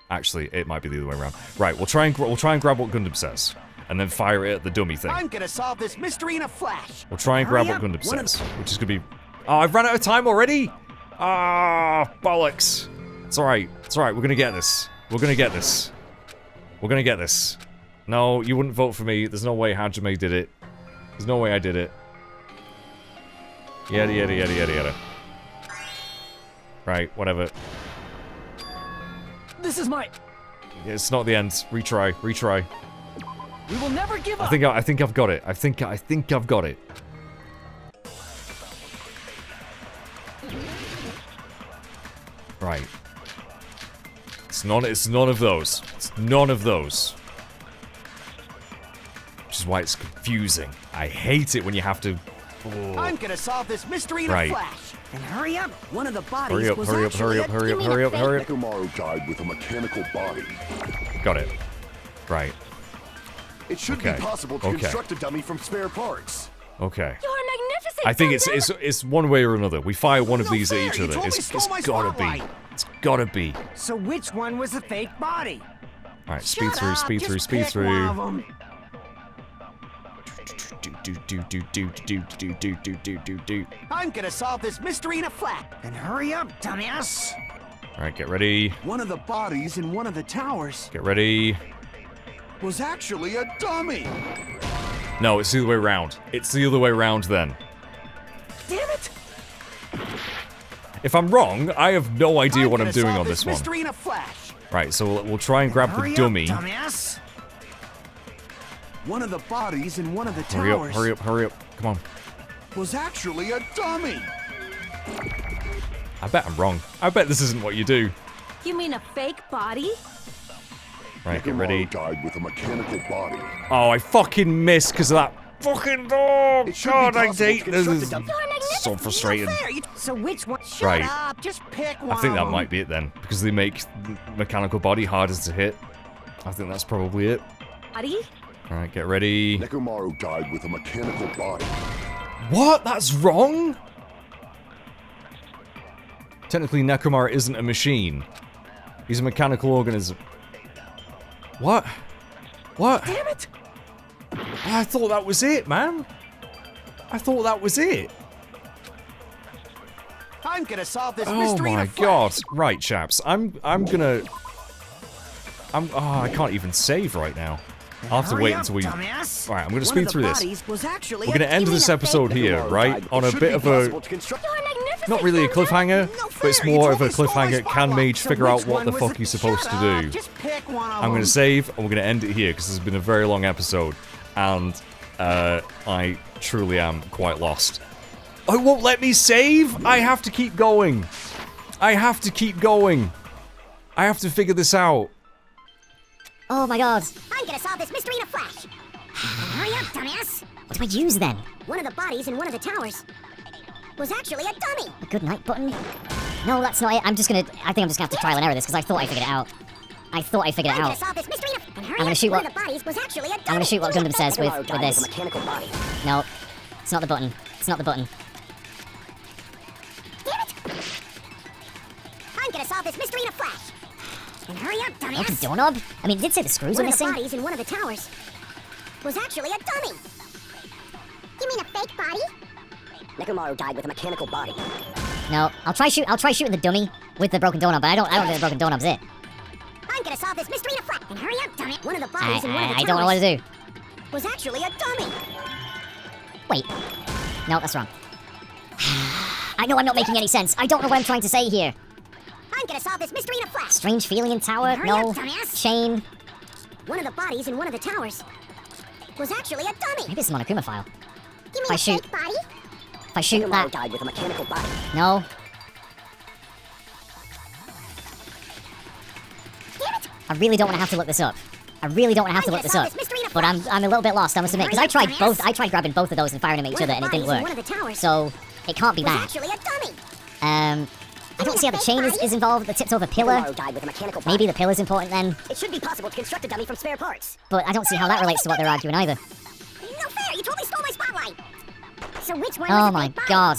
Actually, it might be the other way around. Right, we'll try and grab what Gundam says, and then fire it at the dummy thing. I'm gonna solve this mystery in a flash. We'll try and grab Hurry what up. Gundam One of says, which is gonna be. Oh, I've run out of time already. Ah, bollocks. It's all right. It's all right. We're gonna get this. We're gonna get this. We're gonna get this. No, you wouldn't vote for me. There's no way Hajime did it. There's no way I did it. Yada yada yada yada yada. Right, whatever. This is my... It's not the end. Retry, retry. We will never give up! I think I've got it. I think I've got it. Right. It's none of those. It's none of those. Which is why it's confusing. I hate it when you have to... Oh. I'm gonna solve this mystery in Right. a flash. And hurry up. One of the bodies Hurry up, was hurry up, hurry up, actually hurry up, hurry up, hurry up. Nekomaru died with a mechanical body. Got it. Right. It should Okay. be possible to Okay. construct a dummy from spare parts. Okay. You're magnificent, I think Gundam! it's one way or another. We fire one of No these at fair, each you other. totally It's stole my gotta be. spotlight. It's gotta be. So which one was the fake body? Alright, speed Shut through, up, speed just through, speed pick one of through. 'em. I'm gonna solve this mystery in a flash. And hurry up, dumbass! Alright, get ready. One of the bodies in one of the towers Get ready. was actually a dummy. No, it's the other way around. It's the other way around then. Damn it! If I'm wrong, I have no idea what I'm doing on this one. Mystery in a flash. Right, so we'll try and grab the Hurry dummy. up, dumbass! One of the bodies in one of the Hurry up, towers hurry up, hurry up. Come on. was actually a dummy. I bet I'm wrong. I bet this isn't what you do. You mean a fake body? Right, get ready. died with a mechanical body. Oh, I fucking missed because of that fucking dog. It should be God, I possible hate to this. construct Is a dummy. so frustrating. So which one? Shut Right. up! Just pick one. I think that of might be it then, because they make mechanical body harder to hit. I think that's probably it. Body? Alright, get ready. Nekomaru died with a mechanical body. What? That's wrong? Technically, Nekomaru isn't a machine. He's a mechanical organism. What? What? Damn it! I thought that was it, man. I thought that was it. I'm gonna solve this Oh mystery in my a flash. god. Right, chaps. I can't even save right now. I'll have to Hurry wait up, until we... dumbass. Alright, I'm gonna One speed of the through this. bodies was actually We're gonna end this episode here, right? On a bit of a... Not really a cliffhanger, but it's more of a cliffhanger. Can Mage figure out what the fuck he's supposed to do? Just pick one of I'm gonna them. save, and we're gonna end it here, because this has been a very long episode. And, I truly am quite lost. Oh, it won't let me save? I have to keep going. I have to keep going. I have to figure this out. Oh my god. I'm gonna solve this mystery in a flash. Hurry up, dumbass! What do I use then? One of the bodies in one of the towers was actually a dummy. A good night button? No, that's not it. I think I'm just gonna have to trial and error this because I thought I figured it out. I thought I figured it out. Solve this mystery in a... I'm gonna shoot what Gundam says with this. No, it's not the button. It's not the button. Damn it! I'm gonna solve this mystery in a flash. And hurry up, dumbass! Open doorknob? I mean, it did say the screws were One of the missing. bodies in one of the towers was actually a dummy. You mean a fake body? Nekomaru died with a mechanical body. No, I'll try shooting the dummy with the broken doorknob, but I don't think the broken doorknob's it. I'm gonna solve this mystery in a flash. And hurry up, dummy! One of the bodies in one of the I towers don't know what to do. was actually a dummy. Wait. No, that's wrong. I know I'm not making any sense. I don't know what I'm trying to say here. I'm gonna solve this mystery in a flash. Strange feeling in tower? Hurry No. up, dumbass. Chain? One of the bodies in one of the towers was actually a dummy. Maybe it's a Monokuma file. You If mean I a shoot- fake body? If I shoot that... died with a mechanical body. No. Damn it! I really don't want to have to look this up. I really don't want to have to look this up. But I'm a little bit lost, I must admit. Because I tried both. I tried grabbing both of those and firing them at each other, and it didn't work. So, it can't be Was that. actually a dummy. I don't see how the chain is involved. The tipped over pillar. Died with a mechanical body. Maybe the pillar's important then. It should be possible to construct a dummy from spare parts. But I don't see how that relates to what they're arguing either. No fair! You totally stole my spotlight. So which one? Oh was a my fake body? god.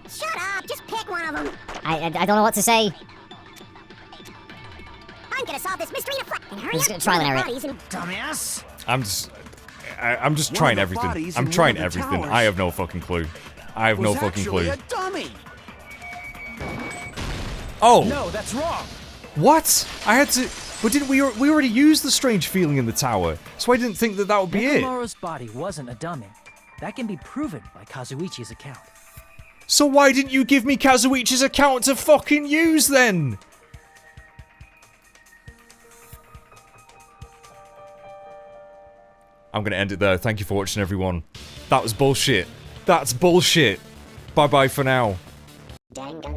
Shut up! Just pick one of them. I don't know what to say. I'm gonna solve this mystery in a flash. And hurry I'm just up, gonna try and one of error the bodies in- Dumbass! I'm just One trying of the everything. bodies I'm in trying one of the everything. towers I have no fucking clue. I have no was fucking actually clue. a dummy. Oh! No, that's wrong. What? I had to... But didn't we already used the strange feeling in the tower, so I didn't think that would be it. Nekomaru's body wasn't a dummy. That can be proven by Kazuichi's account. So why didn't you give me Kazuichi's account to fucking use then? I'm gonna end it there. Thank you for watching, everyone. That was bullshit. That's bullshit. Bye-bye for now. Danganronpa.